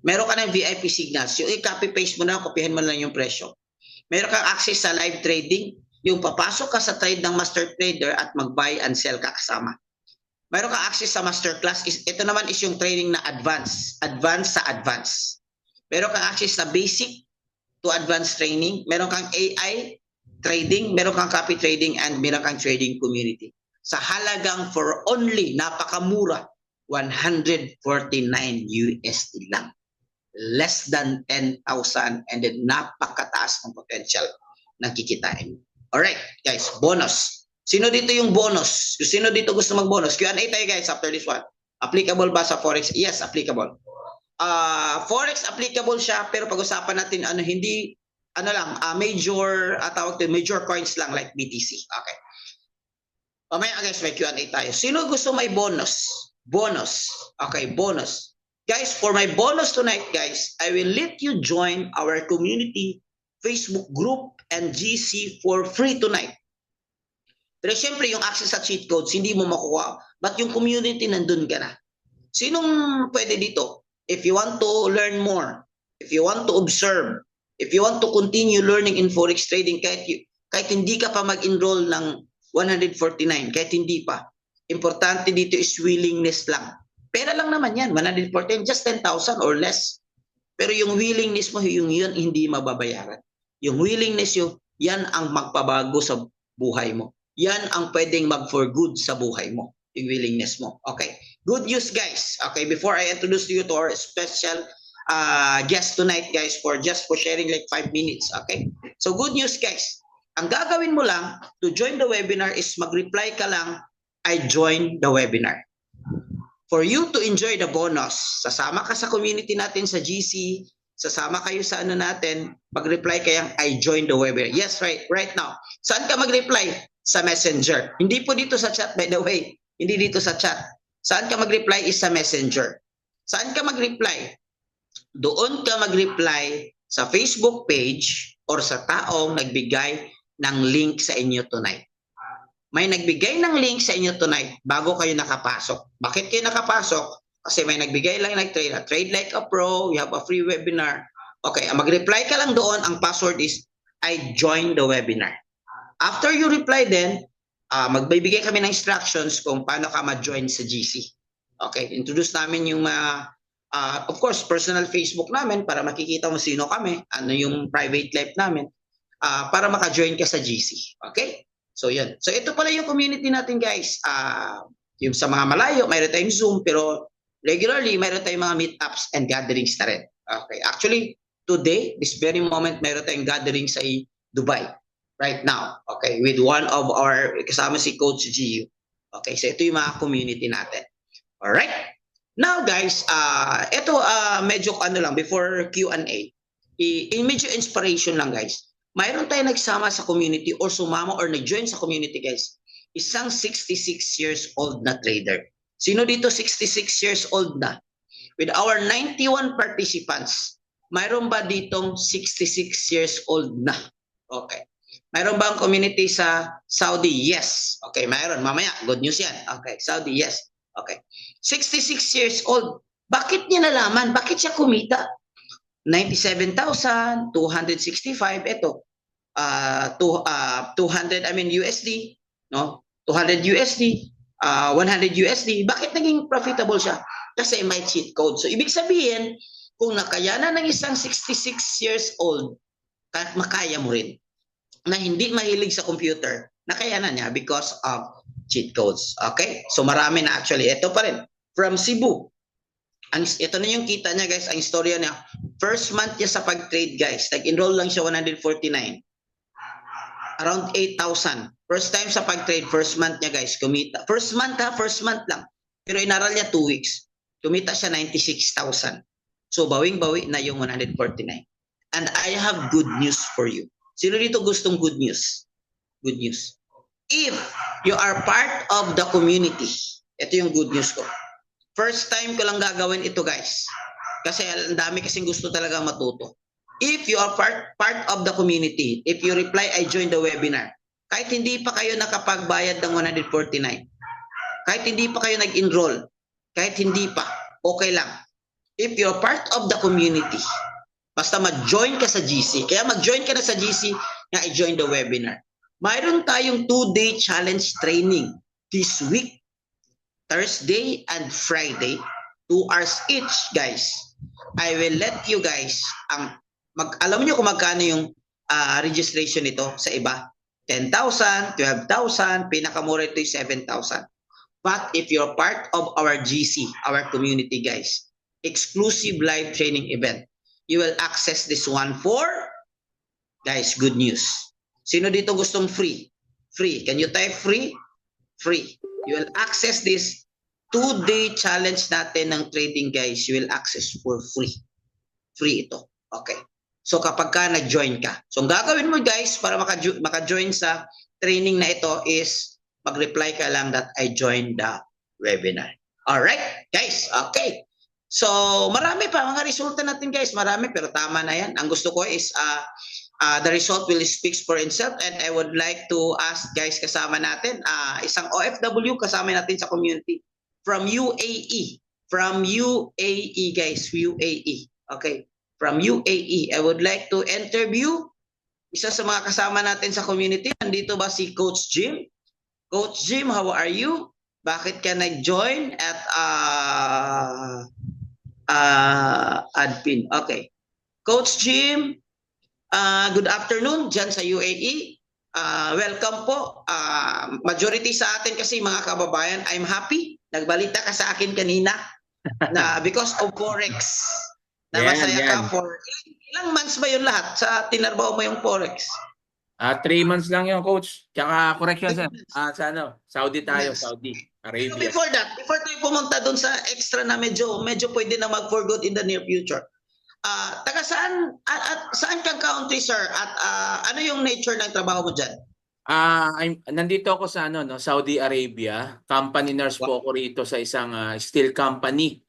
Meron ka ng VIP signals. Yung i-copy paste mo na, kopyahin mo lang yung presyo. Meron kang access sa live trading. Yung papasok ka sa trade ng master trader at mag-buy and sell ka kasama. mayroon kang access sa masterclass. Ito naman is yung training na advanced sa advanced. Meron kang access sa basic to advanced training. Meron kang AI trading, meron kang copy trading, and meron kang trading community. Sa halagang for only, napakamura, 149 USD lang. Less than 10,000, and then napakataas ng potential na kikitain. Alright, guys, bonus. Sino dito yung bonus? Sino dito gusto mag-bonus? Q&A tayo guys after this one. Applicable ba sa Forex? Yes, applicable. Forex applicable siya, pero pag-usapan natin hindi major major coins lang like BTC. Okay. Mamaya guys, may Q&A tayo. Sino gusto may bonus? Bonus. Okay, bonus. Guys, for my bonus tonight, guys, I will let you join our community Facebook group and GC for free tonight. Pero syempre, yung access sa cheat codes, hindi mo makuha. But yung community, nandun ka na. Sinong pwede dito? If you want to learn more, if you want to observe, if you want to continue learning in Forex trading, kahit hindi ka pa mag-enroll ng 149, kahit hindi pa, importante dito is willingness lang. Pera lang naman yan, 149, just 10,000 or less. Pero yung willingness mo, yun hindi mababayaran. Yung willingness yan ang magpabago sa buhay mo. Yan ang pwedeng mag-for good sa buhay mo, yung willingness mo. Okay, good news guys. Okay, before I introduce you to our special guest tonight guys for sharing like 5 minutes. Okay, so good news guys. Ang gagawin mo lang to join the webinar is mag-reply ka lang, I join the webinar. For you to enjoy the bonus, sasama ka sa community natin sa GC, sasama kayo sa natin, mag-reply kayang I join the webinar. Yes, right now. Saan ka mag-reply? Sa Messenger. Hindi po dito sa chat, by the way. Hindi dito sa chat. Saan ka mag-reply is sa Messenger. Saan ka mag-reply? Doon ka mag-reply sa Facebook page or sa taong nagbigay ng link sa inyo tonight. May nagbigay ng link sa inyo tonight bago kayo nakapasok. Bakit kayo nakapasok? Kasi may nagbigay lang like trade like a pro, you have a free webinar. Okay, mag-reply ka lang doon. Ang password is I join the webinar. After you reply then, magbibigay kami ng instructions kung paano ka ma-join sa GC. Okay, introduce namin yung of course, personal Facebook namin para makikita mo sino kami, ano yung private life namin, para maka-join ka sa GC. Okay? So yun. So ito pala yung community natin guys. Yung sa mga malayo, mayroon tayong Zoom, pero regularly, mayroon tayong mga meetups and gatherings na rin. Okay, actually, today, this very moment, mayroon tayong gathering sa Dubai. Right now, okay, with one of our, kasama si Coach GU. Okay, so ito yung mga community natin. Alright? Now guys, ito medyo lang, before Q&A, medyo inspiration lang guys. Mayroon tayo nagsama sa community or sumama or nag-join sa community guys. Isang 66 years old na trader. Sino dito 66 years old na? With our 91 participants, mayroon ba ditong 66 years old na? Okay. Mayroon ba ang community sa Saudi? Yes. Okay, mayroon. Mamaya, good news yan. Okay, Saudi, yes. Okay. 66 years old. Bakit niya nalaman? Bakit siya kumita? 97,265. Ito. 200, USD. No? 200 USD. 100 USD. Bakit naging profitable siya? Kasi may cheat code. So, ibig sabihin, kung nakayanan ng isang 66 years old, makaya mo rin na hindi mahilig sa computer, nakayanan niya because of cheat codes. Okay? So marami na actually. Ito pa rin. From Cebu. Ito na yung kita niya guys, ang istorya niya. First month niya sa pag-trade guys. Nag-enroll lang siya 149. Around 8,000. First time sa pag-trade, first month niya guys, kumita. First month lang. Pero inaral niya 2 weeks. Kumita siya 96,000. So bawing-bawi na yung 149. And I have good news for you. Sino dito gustong good news? Good news. If you are part of the community, ito yung good news ko. First time ko lang gagawin ito guys. Kasi ang dami kasing gusto talaga matuto. If you are part of the community, if you reply, I join the webinar. Kahit hindi pa kayo nakapagbayad ng 149, kahit hindi pa kayo nag-enroll, kahit hindi pa, okay lang. If you're part of the community, basta mag-join ka sa GC. Kaya mag-join ka na sa GC, nga i-join the webinar. Mayroon tayong 2-day challenge training this week. Thursday and Friday, 2 hours each, guys. I will let you guys alam niyo kung magkano yung registration nito sa iba. 10,000, 12,000, pinakamura ito yung 7,000. But if you're part of our GC, our community, guys, exclusive live training event, you will access this one for, guys, good news. Sino dito gustong free? Free. Can you type free? Free. You will access this 2-day challenge natin ng trading, guys. You will access for free. Free ito. Okay. So kapag ka nag-join ka. So ang gagawin mo, guys, para maka-join sa training na ito is mag-reply ka lang that I joined the webinar. Alright, guys. Okay. So marami pa mga resulta natin, guys. Marami pero tama na yan. Ang gusto ko is the result will speak for itself, and I would like to ask, guys, kasama natin isang OFW kasama natin sa community from UAE. From UAE, guys. UAE. Okay. From UAE. I would like to interview isa sa mga kasama natin sa community. Nandito ba si Coach Jim? Coach Jim, how are you? Bakit ka nag-join at admin? Okay. Coach Jim, good afternoon dyan sa UAE. Welcome po. Majority sa atin kasi mga kababayan, I'm happy. Nagbalita ka sa akin kanina na because of Forex. Na masaya ka for ilang months ba yun lahat sa tinarbaho mo yung Forex?
3 months lang yung coach. Tsaka correction sir. Saudi tayo,
Yes.
Saudi
So
Arabia.
before tayo pumunta doon sa extra na medyo pwede na mag for good in the near future. Taga saan saan kang country, sir? At ano yung nature ng trabaho mo diyan?
Nandito ako sa Saudi Arabia. Company nurse po ako rito sa isang steel company,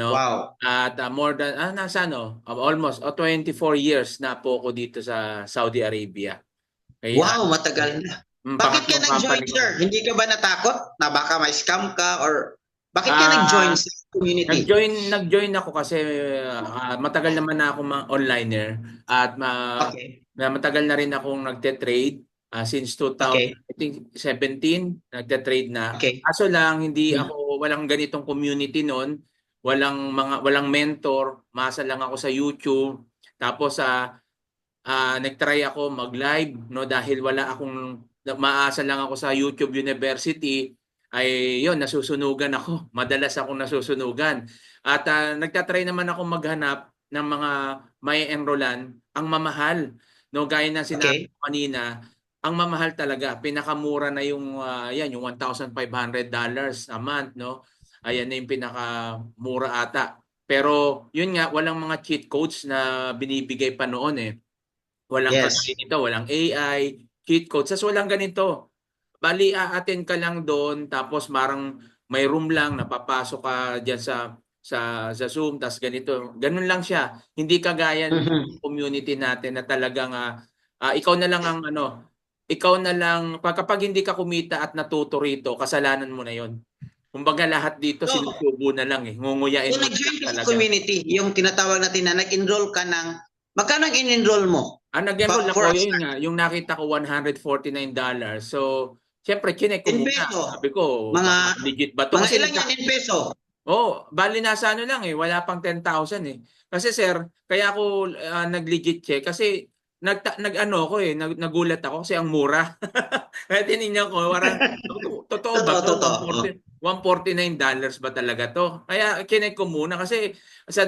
no?
Wow.
At more than almost 24 years na po ako dito sa Saudi Arabia. Kaya,
Wow, matagal na. Bakit ka
pangatlong
nag-join,
company ko.
sir? Hindi ka ba natakot na baka may scam ka or bakit ka nag-join sa community?
Nag-join ako kasi matagal naman na akong onliner at
Okay.
matagal na rin akong nagte-trade since 2017 nagte-trade na.
Okay.
Kaso lang walang ganitong community noon, walang mentor, masa lang ako sa YouTube. Tapos nagtry ako mag-live dahil maasa lang ako sa YouTube University. Ay yun, nasusunugan ako. Madalas akong nasusunugan. At nagtatry naman ako maghanap ng mga may enrollan. Ang mamahal. Gaya na sinabi ko kanina, ang mamahal talaga. Pinakamura na yung yung $1,500 a month, no? Ayan na yung pinakamura ata. Pero yun nga, walang mga cheat codes na binibigay pa noon eh. Walang ganito, walang AI, cheat codes. Sas walang ganito. Bali, attend ka lang doon, tapos may room lang, napapasok ka dyan sa Zoom, tas ganito. Ganun lang siya. Hindi kagaya ng community natin na talagang ikaw na lang kapag hindi ka kumita at natuto rito, kasalanan mo na yon. Kumbaga lahat dito sinusubo na lang eh. Ngunguyain mo
nag-join ka sa
talaga.
community, yung tinatawag natin na nag-enroll ka ng, magkano ang in-enroll mo?
Nag-enroll ako, yun nga, yung nakita ko $149. So, siyempre, chinek ko
In
muna.
peso?
Sabi ko, legit ba to?
Mga
Kasi
ilan yan in peso?
bali nasa lang eh, wala pang 10,000 eh. Kasi sir, kaya ako nag-legit check kasi nagulat ako kasi ang mura. Kaya tinignan ko, totoo ba to? $149 ba talaga to? Kaya kinek ko muna kasi sa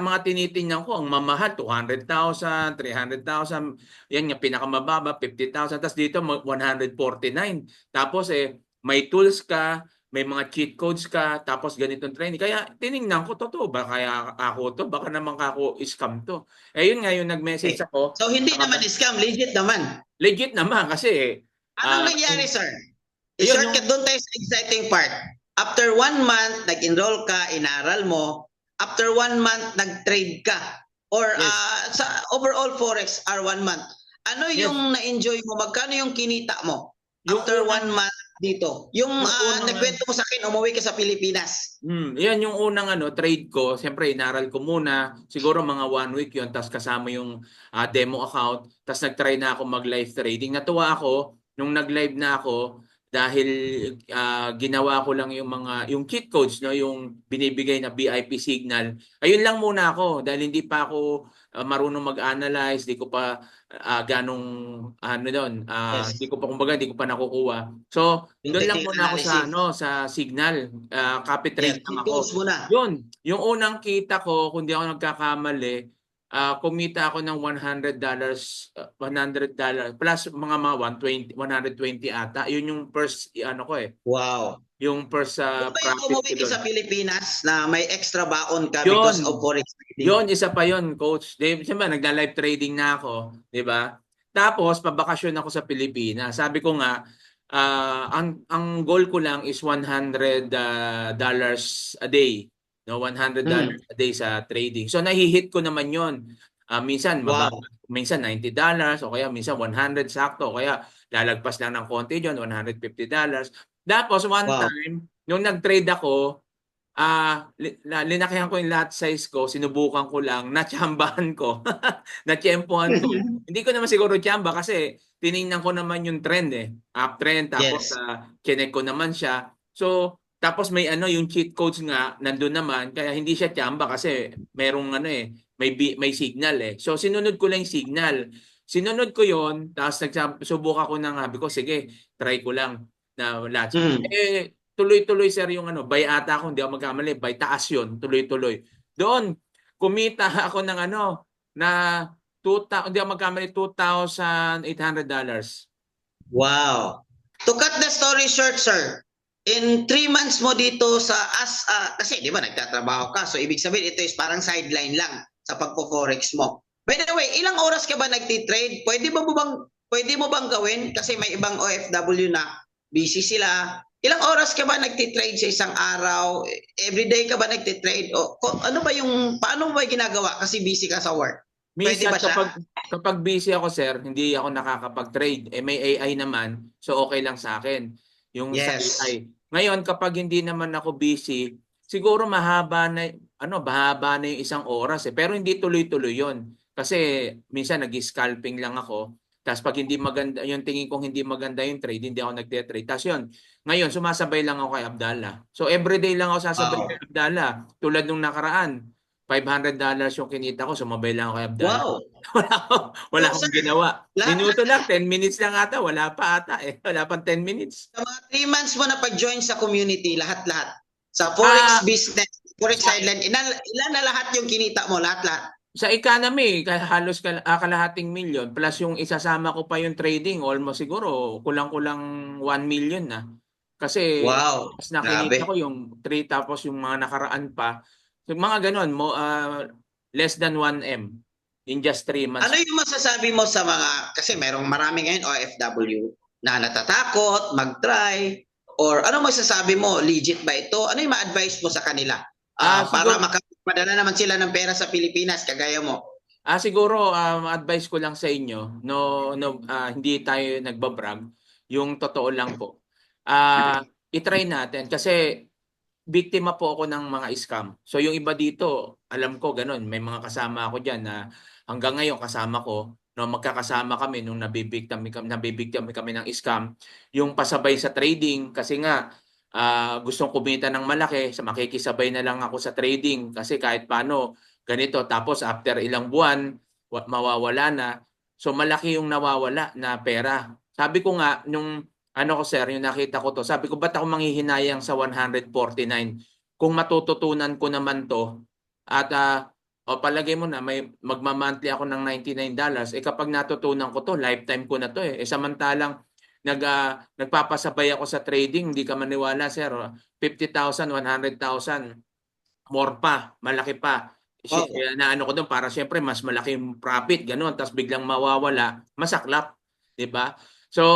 mga tinitingnan ko, ang mamahal, 200,000, 300,000, yan nga, pinakamababa, 50,000, tapos dito 149. Tapos may tools ka, may mga cheat codes ka, tapos ganitong training. Kaya tiningnan ko, totoo ba? Kaya ako to? Baka naman ako scam to. Yun nga, yung nag-message ako.
So, hindi naman scam, legit naman.
Legit naman kasi...
Anong nangyari, sir? I-shortcut doon tayo sa exciting part. After 1 month, nag-enroll ka, inaral mo. After 1 month, nag-trade ka. Or sa overall Forex are 1 month. Ano yung na-enjoy mo? Magkano yung kinita mo? After 1 month dito. Yung nagkwento mo sa akin, umuwi ka sa Pilipinas.
Yan yung unang trade ko. Siyempre, inaral ko muna. Siguro mga 1 week yun. Tapos kasama yung demo account. Tapos nag-try na ako mag-live trading. Natuwa ako nung nag-live na ako. dahil ginawa ko lang yung cheat codes, no, yung binibigay na VIP signal. Ayun lang muna ako dahil hindi pa ako marunong mag-analyze, di ko pa ganong ano doon,
Yes.
hindi ko pa kumbaga hindi ko pa nakukuha. So,
Yung
doon lang
technical
muna ako sa
analysis.
sa signal. Copy
Yes.
trade lang
Cheat codes
ako.
muna.
Yun, yung unang kita ko, kung di ako nagkakamali, kumita ako ng $100, $100 plus mga 120 ata. Yun yung first ano ko
Wow.
yung first
Yun ba yung
profit
umuwi
ko
ka
doon.
sa Pilipinas na may extra baon ka because
Yun,
of forex trading?
yun isa pa yun, coach. Siyempre nagla-live trading na ako, 'di ba? Tapos pabakasyon ako sa Pilipinas. Sabi ko nga ang goal ko lang is $100 a day. No,
Hmm.
$100 a day sa trading. So nahihit ko naman 'yon. Minsan mababa,
Wow.
minsan $90 o kaya minsan 100 sakto o kaya lalagpas lang ng konti diyon, $150. Tapos one
Wow.
time nung nag-trade ako, linakihan ko yung lot size ko, sinubukan ko lang, natsambahan ko, natsyempohan ko. Hindi ko naman siguro tsamba kasi tiningnan ko naman yung trend uptrend tapos
Yes.
chinek ko naman siya. So, tapos may ano yung cheat codes nga nandun naman kaya hindi siya tsamba kasi merong ano may signal So, sinunod ko lang yung signal. Sinunod ko yon tapos subukan ko ng sabi ko, sige, try ko lang na lot.
Hmm.
Tuloy-tuloy sir yung ano, buy ata ako, hindi ako magkamali, buy taas yun, tuloy-tuloy. Doon, kumita ako ng ano, na hindi ako magkamali, $2,800.
Wow. To cut the story short, sir, in 3 months mo dito sa kasi di ba nagtatrabaho ka, so ibig sabihin ito is parang sideline lang sa pagpo-forex mo. By the way, ilang oras ka ba nagti-trade? Pwede mo bang gawin kasi may ibang OFW na busy sila. Ilang oras ka ba nagti-trade sa isang araw? Everyday ka ba nagti-trade? Ano ba paano mo ba ginagawa kasi busy ka sa work? Pwede
Minsan
ba siya?
kapag busy ako sir, hindi ako nakakapag-trade. May AI naman, so okay lang sa akin yung sa
Yes.
AI. Ngayon kapag hindi naman ako busy, siguro mahaba na yung isang oras Pero hindi tuloy-tuloy 'yon. Kasi minsan nag-scalping lang ako. Tapos pag hindi maganda, yung tingin kong hindi maganda yung trade, hindi ako nagte-trade. Tapos yun, ngayon sumasabay lang ako kay Abdallah. So everyday lang ako sasabay kay
Wow.
Abdallah. Tulad nung nakaraan, $500 yung kinita ko, sumabay lang ako kay Abdallah.
Wow.
Wala
So, sir,
akong ginawa.
lahat
Minuto lang, 10 minutes lang ata. Wala pa ata Wala pang 10 minutes.
sa mga 3 months mo na pag-join sa community, lahat-lahat. Sa
Ah,
Forex business, Forex
sa,
sideline, ilan na lahat yung kinita mo, lahat-lahat?
sa economy, halos kalahating milyon. Plus yung isasama ko pa yung trading, almost siguro kulang-kulang 1 million na. Kasi
Wow,
mas nakinita ko
grabe.
yung 3 tapos yung mga nakaraan pa. So, mga ganon, less than 1M in just 3 months.
Ano yung masasabi mo sa kasi marami ngayon OFW na natatakot, mag-try, or ano masasabi mo, legit ba ito? Ano yung ma-advise mo sa kanila? Para
Siguro,
makapadala naman sila ng pera sa Pilipinas, kagaya mo.
siguro advice ko lang sa inyo, no, no, hindi tayo nagbabrag, yung totoo lang po. I-try natin kasi biktima po ako ng mga scam. So yung iba dito, alam ko ganun, may mga kasama ako diyan na hanggang ngayon kasama ko, no, magkakasama kami nung nabibiktima kami ng scam, yung pasabay sa trading kasi nga gustong kumita ng malaki, makikisabay na lang ako sa trading kasi kahit paano ganito tapos after ilang buwan mawawala na. So malaki yung nawawala na pera. Sabi ko nga nung ano ko sir, yung nakita ko to, sabi ko ba't ako manghihinayang sa 149 kung matututunan ko naman to at o palagay mo na may magma-monthly ako ng $99 kapag natutunan ko to lifetime ko na to samantalang nagpapasabay ako sa trading, hindi ka maniwala sir, 50,000, 100,000, more pa, malaki pa.
Oh,
Na ano ko doon para siyempre mas malaki yung profit ganun tapos biglang mawawala, masaklap, 'di ba? So,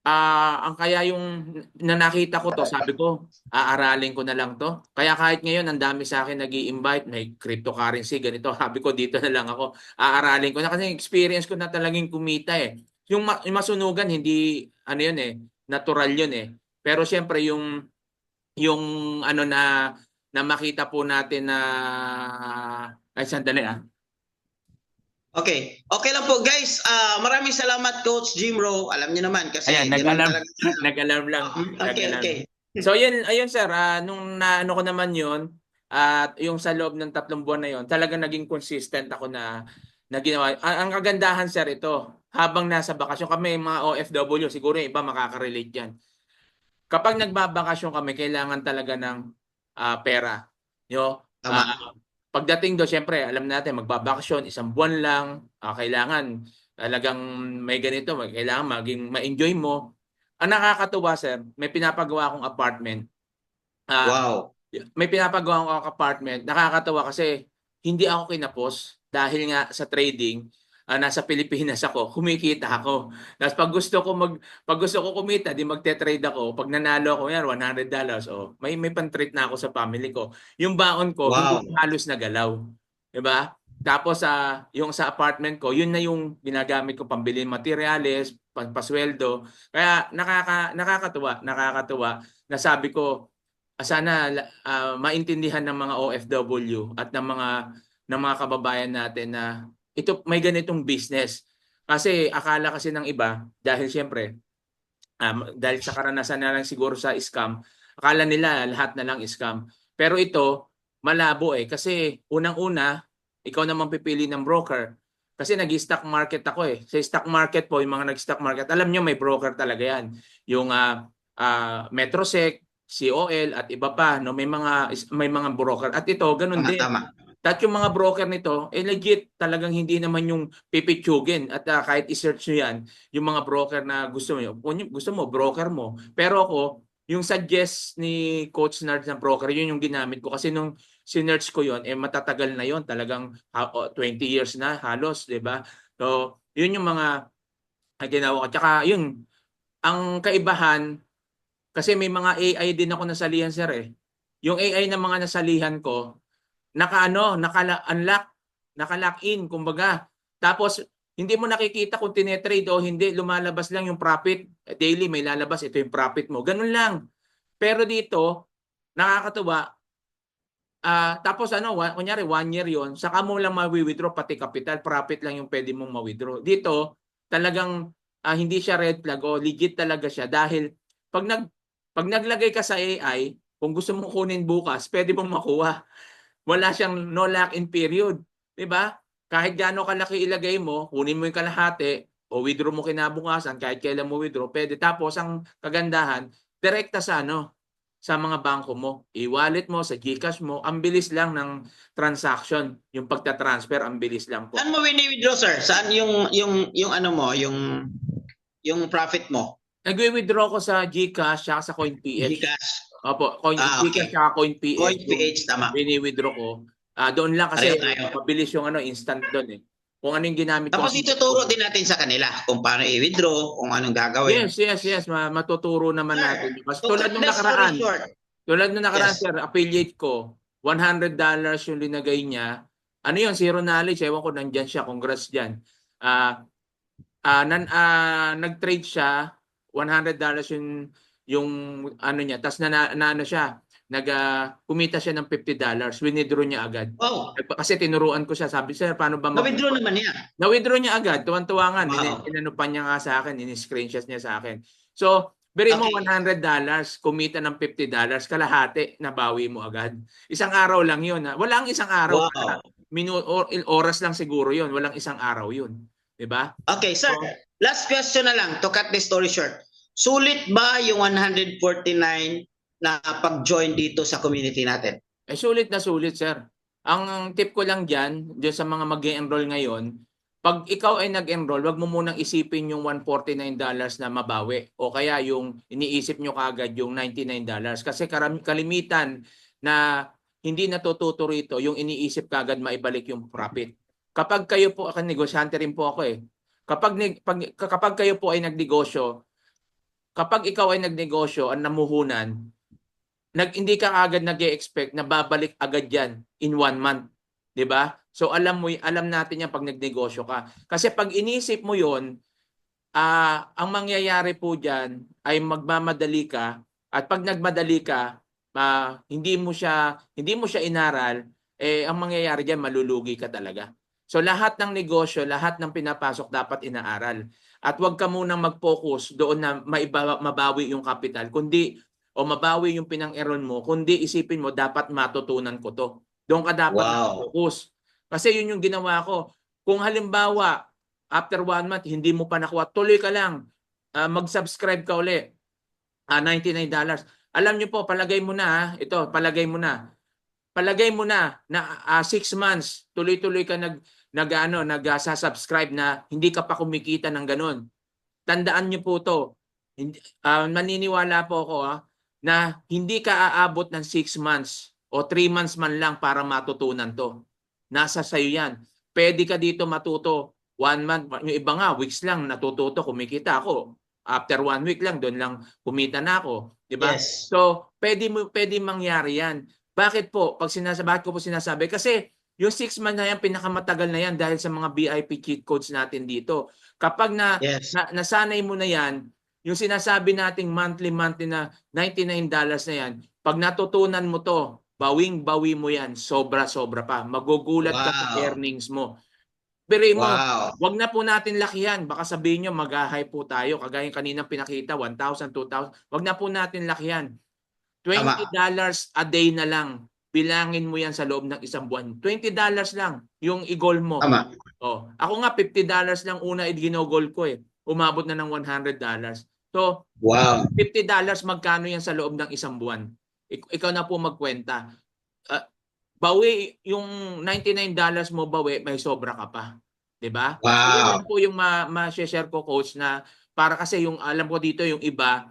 ang kaya yung na nakita ko to, sabi ko, aaralin ko na lang to. Kaya kahit ngayon ang dami sa akin nag-i-invite, may cryptocurrency ganito, sabi ko dito na lang ako. Aaralin ko na kasi experience ko na talagang kumita yung masunugan hindi ano yun natural yun Pero siyempre yung ano na makita po natin na ay sandali
Okay. Okay lang po guys. Maraming salamat Coach Jimro. Alam niyo naman kasi
Ayan,
ganun
nag-alarm,
talaga.
nag-alarm lang.
Okay,
Nag-alarm.
okay.
So yun, ayun sir, nung naano ko naman yun, at yung sa loob ng 3 buwan na yun, talagang naging consistent ako na ginawa. Ang kagandahan sir ito, habang nasa bakasyon kami, mga OFW, siguro yung iba makaka-relate yan. Kapag nagbabakasyon kami, kailangan talaga ng pera. Yo,
Tama.
pagdating do, syempre, alam natin, magbabakasyon, 1 buwan lang, kailangan talagang may ganito, kailangan maging ma-enjoy mo. Ang nakakatuwa, sir, may pinapagawa akong apartment. Ah,
Wow.
may pinapagawa akong apartment. Nakakatuwa kasi hindi ako kinapos dahil nga sa trading, nasa Pilipinas ako, kumikita ako. Tapos pag gusto ko kumita, di magte-trade ako. Pag nanalo ako yan, $100, may pan-treat na ako sa family ko. Yung baon ko, hindi
Wow.
halos nagalaw. 'Di ba? Tapos yung sa apartment ko, yun na yung ginagamit ko pambili ng materyales, pampasweldo. Kaya nakakatuwa na sabi ko, sana maintindihan ng mga OFW at ng mga kababayan natin na ito may ganitong business. Kasi akala kasi ng iba dahil siyempre dahil sa karanasan na lang siguro sa scam, akala nila lahat na lang scam. Pero ito malabo kasi unang-una ikaw naman pipili ng broker. Kasi nag-stock market ako Sa stock market po, yung mga nag-stock market, alam nyo may broker talaga yan. Yung Metrosec, COL at iba pa no, may mga broker at ito ganun
Tama,
din.
tama.
At yung mga broker nito legit talagang hindi naman yung pipitsugin at kahit i-search nyo yan yung mga broker na gusto mo broker mo. Pero ako yung suggest ni Coach Nard na broker yun yung ginamit ko kasi nung sinearch ko yon matatagal na yon talagang 20 years na halos, 'di ba? So yun yung mga ginawa ko. Tsaka yun ang kaibahan kasi may mga AI din ako nasalihan sir Yung AI na mga nasalihan ko, naka-unlock, naka-lock in, kumbaga. Tapos, hindi mo nakikita kung tinetrade o hindi, lumalabas lang yung profit. Daily may lalabas, ito yung profit mo. Ganun lang. Pero dito, nakakatuwa, tapos kunyari 1 year yon, saka mo lang ma-withdraw pati capital, profit lang yung pwede mong ma-withdraw. Dito, talagang hindi siya red flag o legit talaga siya dahil pag nag pag naglagay ka sa AI, kung gusto mong kunin bukas, pwede mong makuha. Wala siyang no lock-in period, 'di ba? Kahit gaano kalaki ilagay mo, kunin mo yung kalahati o withdraw mo kinabukasan, kahit kailan mo withdraw, pwede. Tapos ang kagandahan, direkta sa mga bangko mo, e-wallet mo, sa GCash mo, ang bilis lang ng transaction, yung pagta-transfer, ang bilis lang po.
Saan mo wini-withdraw, sir? Saan yung ano mo, yung profit mo?
Nagwi-withdraw ko sa GCash at sa CoinPH.
GCash.
Opo,
Okay.
GCash at CoinPH yung
CoinPH, tama.
wini-withdraw ko. Doon lang kasi
Pareho tayo.
mabilis yung instant doon Kung ano yung ginamit ko.
Tapos ituturo din natin sa kanila kung paano i-withdraw, kung anong gagawin.
Yes. Matuturo naman
Sir,
natin. Kasi
to cut the story short.
tulad nung nakaraan,
Yes.
sir, affiliate ko, $100 yung linagay niya. Ano yun, zero knowledge. Ewan ko, nandyan siya. Congrats dyan. Nag-trade siya, $100 yung ano niya. Tapos ano siya, kumita siya ng $50. Withdraw niya agad.
Wow.
Kasi tinuruan ko siya. Sabi, sir, paano ba
Na-withdraw naman niya.
Na-withdraw niya agad. Tuwan-tuwa nga.
Wow.
Inano pa niya nga sa akin. In-screenshot niya sa akin. So, beri mo
Okay.
$100, kumita ng $50, kalahati, nabawi mo agad. Isang araw lang yun. Walang isang araw.
Wow.
Oras lang siguro yun. Walang isang araw yun. Diba?
Okay, sir. Last question na lang to cut the story short. Sulit ba yung 149 na pag-join dito sa community natin?
Sulit na sulit, sir. Ang tip ko lang dyan sa mga mag-enroll ngayon, pag ikaw ay nag-enroll, wag mo munang isipin yung $149 na mabawi o kaya yung iniisip nyo kagad yung $99. Kasi kalimitan na hindi natututo rito, yung iniisip kagad maibalik yung profit. Kapag kayo po, negosyante rin po ako kapag kayo po ay nagnegosyo, kapag ikaw ay nagnegosyo, ang namuhunan, hindi ka agad nag-e-expect na babalik agad yan in 1 month. 'Di ba? So alam natin yan pag nagnegosyo ka. Kasi pag inisip mo yon, ang mangyayari po diyan ay magmamadali ka at pag nagmadali ka, hindi mo siya inaral, ang mangyayari diyan malulugi ka talaga. So lahat ng negosyo, lahat ng pinapasok dapat inaaral. At huwag ka munang mag-focus doon na mabawi yung capital, kundi o mabawi yung pinang-eron mo, kundi isipin mo dapat matutunan ko to. Doon ka dapat mag-focus. Kasi yun yung ginawa ko. Kung halimbawa, after 1 month, hindi mo pa nakuha, tuloy ka lang. Mag-subscribe ka uli. $99. Alam niyo po, palagay mo na, ito, palagay mo na 6 months, tuloy-tuloy ka nag-subscribe na hindi ka pa kumikita ng ganun. Tandaan niyo po to. Maniniwala po ako na hindi ka aabot ng 6 months o 3 months man lang para matutunan to. Nasa sayo yan. Pwede ka dito matuto 1 month, yung iba nga weeks lang natututo, kumikita ako. After 1 week lang, doon lang kumita na ako, 'di ba?
Yes.
So, pwede mangyari 'yan. Bakit po? Bakit ko po sinasabi? Kasi yung 6 months na yan, pinakamatagal na yan dahil sa mga VIP cheat codes natin dito. Kapag nasanay mo na yan, yung sinasabi nating monthly na $99 na yan, pag natutunan mo to, bawing-bawi mo yan, sobra-sobra pa. Magugulat ka sa earnings mo. Pero mo, wag na po natin lakihan. Baka sabihin nyo, mag-high po tayo. Kagaya kaninang pinakita, 1,000, 2,000. Wag na po natin lakihan. $20 a day na lang. Bilangin mo yan sa loob ng isang buwan. $20 lang yung i-goal mo. Ako nga, $50 lang una ginogol ko eh. Umabot na ng $100. So, $50 magkano yan sa loob ng isang buwan? Ikaw na po magkwenta. Bawi, yung $99 mo bawi, may sobra ka pa. 'Di ba? Yan po yung ma-share ko, coach, na para kasi yung alam ko dito yung iba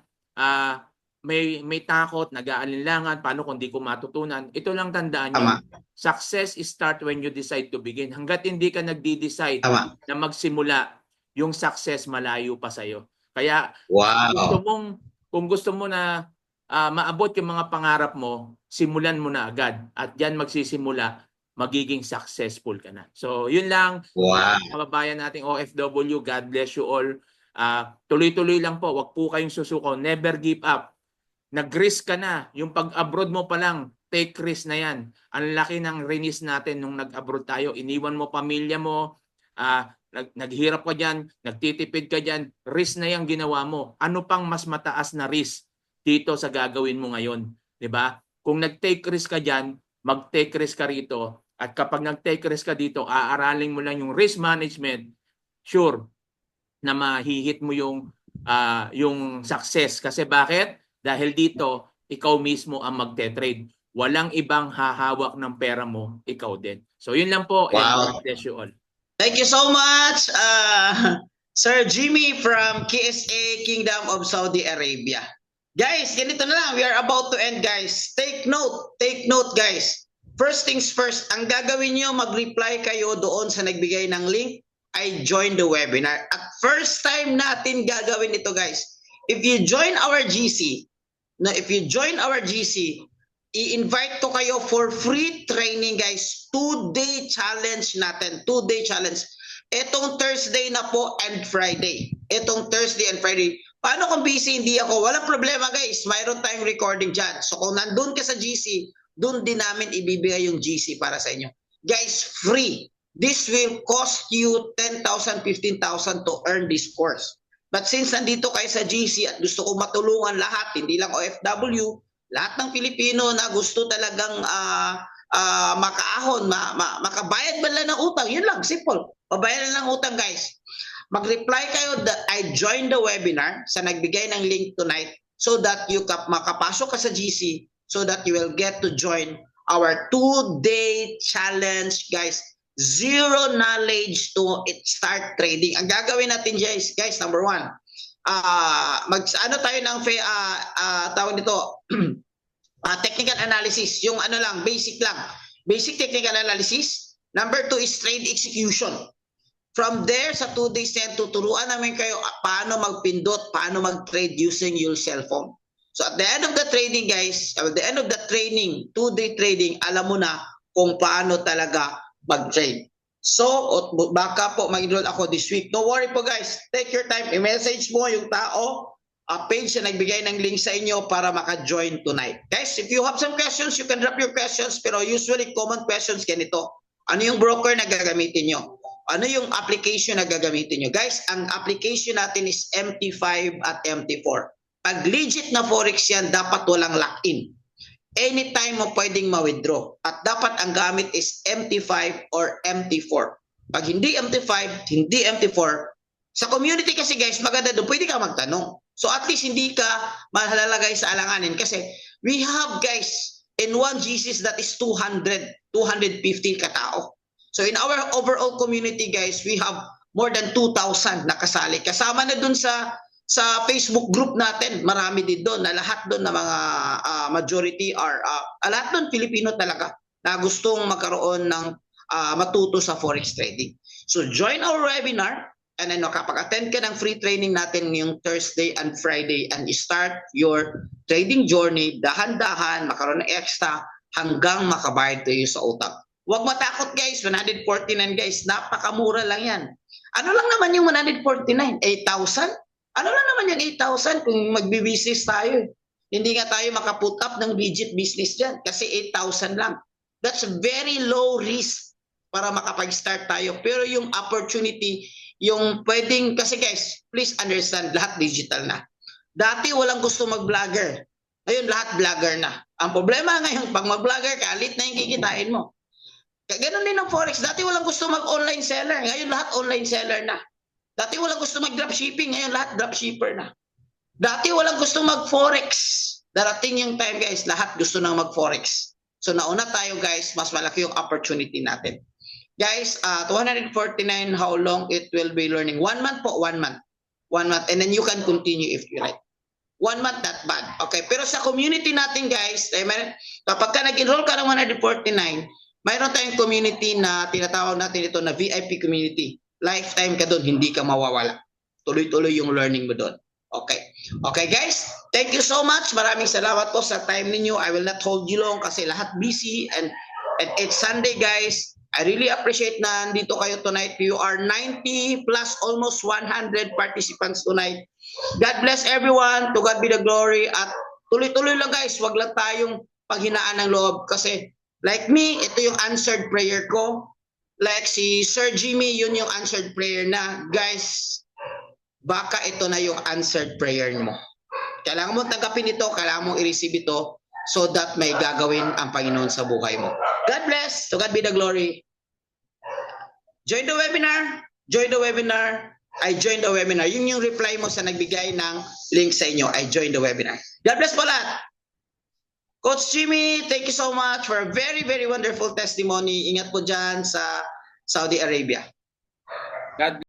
may takot, nag-aalinlangan, paano kung di ko matutunan. Ito lang tandaan niyo. Success is start when you decide to begin. Hangga't hindi ka nagdi-decide na magsimula, yung success malayo pa sa'yo. Kaya kung gusto mo na maabot yung mga pangarap mo, simulan mo na agad. At diyan magsisimula, magiging successful ka na. So, yun lang. Kababayan nating OFW, God bless you all. Tuloy-tuloy lang po. Huwag po kayong susuko. Never give up. Nag-risk ka na. Yung pag-abroad mo pa lang, take risk na yan. Ang laki ng rinis natin nung nag-abroad tayo. Iniwan mo pamilya mo, naghirap ka dyan, nagtitipid ka dyan, risk na yung ginawa mo. Ano pang mas mataas na risk dito sa gagawin mo ngayon? 'Di ba? Kung nag-take risk ka dyan, mag-take risk ka rito. At kapag nag-take risk ka dito, aaralin mo lang yung risk management, sure na mahihit mo yung success. Kasi bakit? Dahil dito, ikaw mismo ang magte-trade. Walang ibang hahawak ng pera mo, ikaw din. So yun lang po. And God bless you all.
Thank you so much, Sir Jimmy from KSA Kingdom of Saudi Arabia. Guys, ganito na lang. We are about to end, guys. Take note, guys. First things first, ang gagawin nyo, mag-reply kayo doon sa nagbigay ng link. I joined the webinar. At first time natin gagawin ito, guys. If you join our GC, i-invite ko kayo for free training, guys. 2-day challenge natin. 2-day challenge. Etong Thursday na po and Friday. Paano kung busy hindi ako? Walang problema, guys. Mayroon tayong recording dyan. So kung nandun ka sa GC, dun din namin ibibigay yung GC para sa inyo. Guys, free. This will cost you 10,000, 15,000 to earn this course. But since nandito kayo sa GC at gusto ko matulungan lahat, hindi lang OFW, lahat ng Pilipino na gusto talagang makaahon, makabayad ba lang ng utang, yun lang, simple. Pabayad lang ng utang, guys. Mag-reply kayo that I joined the webinar sa nagbigay ng link tonight so that you makapasok ka sa GC so that you will get to join our 2-day challenge, guys. Zero knowledge to start trading. Ang gagawin natin, guys, number 1, tayo ng tawag nito, technical analysis. Yung basic lang. Basic technical analysis. Number 2 is trade execution. From there, sa 2 days na yan, tuturuan namin kayo paano magpindot, paano mag-trade using your cell phone. So at the end of the trading, guys, at the end of the training, 2-day trading, alam mo na kung paano talaga mag-trade. So, baka po mag-enroll ako this week. No worry po, guys. Take your time. I-message mo yung tao, page na nagbigay ng link sa inyo para maka-join tonight. Guys, if you have some questions, you can drop your questions. Pero usually, common questions ganito. Ano yung broker na gagamitin nyo? Ano yung application na gagamitin nyo? Guys, ang application natin is MT5 at MT4. Pag legit na Forex yan, dapat walang lock-in. Anytime mo pwedeng ma-withdraw. At dapat ang gamit is MT5 or MT4. Pag hindi MT5, hindi MT4, sa community kasi guys, maganda doon, pwede ka magtanong. So at least hindi ka malalagay sa alanganin kasi we have guys, in one GCs that is 200, 250 katao. So in our overall community guys, we have more than 2,000 nakasali. Kasama na dun sa Facebook group natin, marami din doon na lahat doon na mga majority are lahat doon Pilipino talaga na gustong magkaroon ng matuto sa forex trading. So join our webinar and then kapag attend ka ng free training natin ngayong Thursday and Friday and start your trading journey, dahan-dahan makaroon ng extra hanggang makabayad kayo sa utang. Huwag matakot guys, 149 guys, napakamura lang yan. Ano lang naman yung 149? 8,000? Ano lang naman yung 8,000 kung magbibusiness tayo? Hindi nga tayo makaput up ng legit business dyan kasi 8,000 lang. That's very low risk para makapag-start tayo. Pero yung opportunity, yung pwedeng, kasi guys, please understand, lahat digital na. Dati walang gusto mag-vlogger. Ngayon lahat vlogger na. Ang problema ngayon, pag mag-vlogger ka, alit na yung kikitain mo. Ganon din ang Forex. Dati walang gusto mag-online seller. Ngayon lahat online seller na. Dati walang gusto mag-dropshipping. Ngayon lahat dropshipper na. Dati walang gusto mag-Forex. Darating yung time guys, lahat gusto nang mag-Forex. So nauna tayo guys, mas malaki yung opportunity natin. Guys, 249, how long it will be learning? 1 month po, 1 month. 1 month. And then you can continue if you like. 1 month, not bad. Okay, pero sa community natin guys, kapag ka nag-enroll ka ng 149, mayroon tayong community na tinatawag natin ito na VIP community. Lifetime ka doon, hindi ka mawawala. Tuloy-tuloy yung learning mo doon. Okay. Okay guys, thank you so much. Maraming salamat po sa time ninyo. I will not hold you long kasi lahat busy and it's Sunday guys. I really appreciate na nandito kayo tonight. You are 90 plus almost 100 participants tonight. God bless everyone. To God be the glory. At tuloy-tuloy lang guys. Wag lang tayong paghinaan ng loob kasi like me, ito yung answered prayer ko. Like si Sir Jimmy, yun yung answered prayer na. Guys, baka ito na yung answered prayer mo. Kailangan mo tanggapin ito, kailangan mo i-receive ito so that may gagawin ang Panginoon sa buhay mo. God bless. To God be the glory. Join the webinar. Join the webinar. I joined the webinar. Yun yung reply mo sa nagbigay ng link sa inyo. I joined the webinar. God bless po lahat. Coach Jimmy, thank you so much for a very, very wonderful testimony. Ingat po dyan sa Saudi Arabia.
God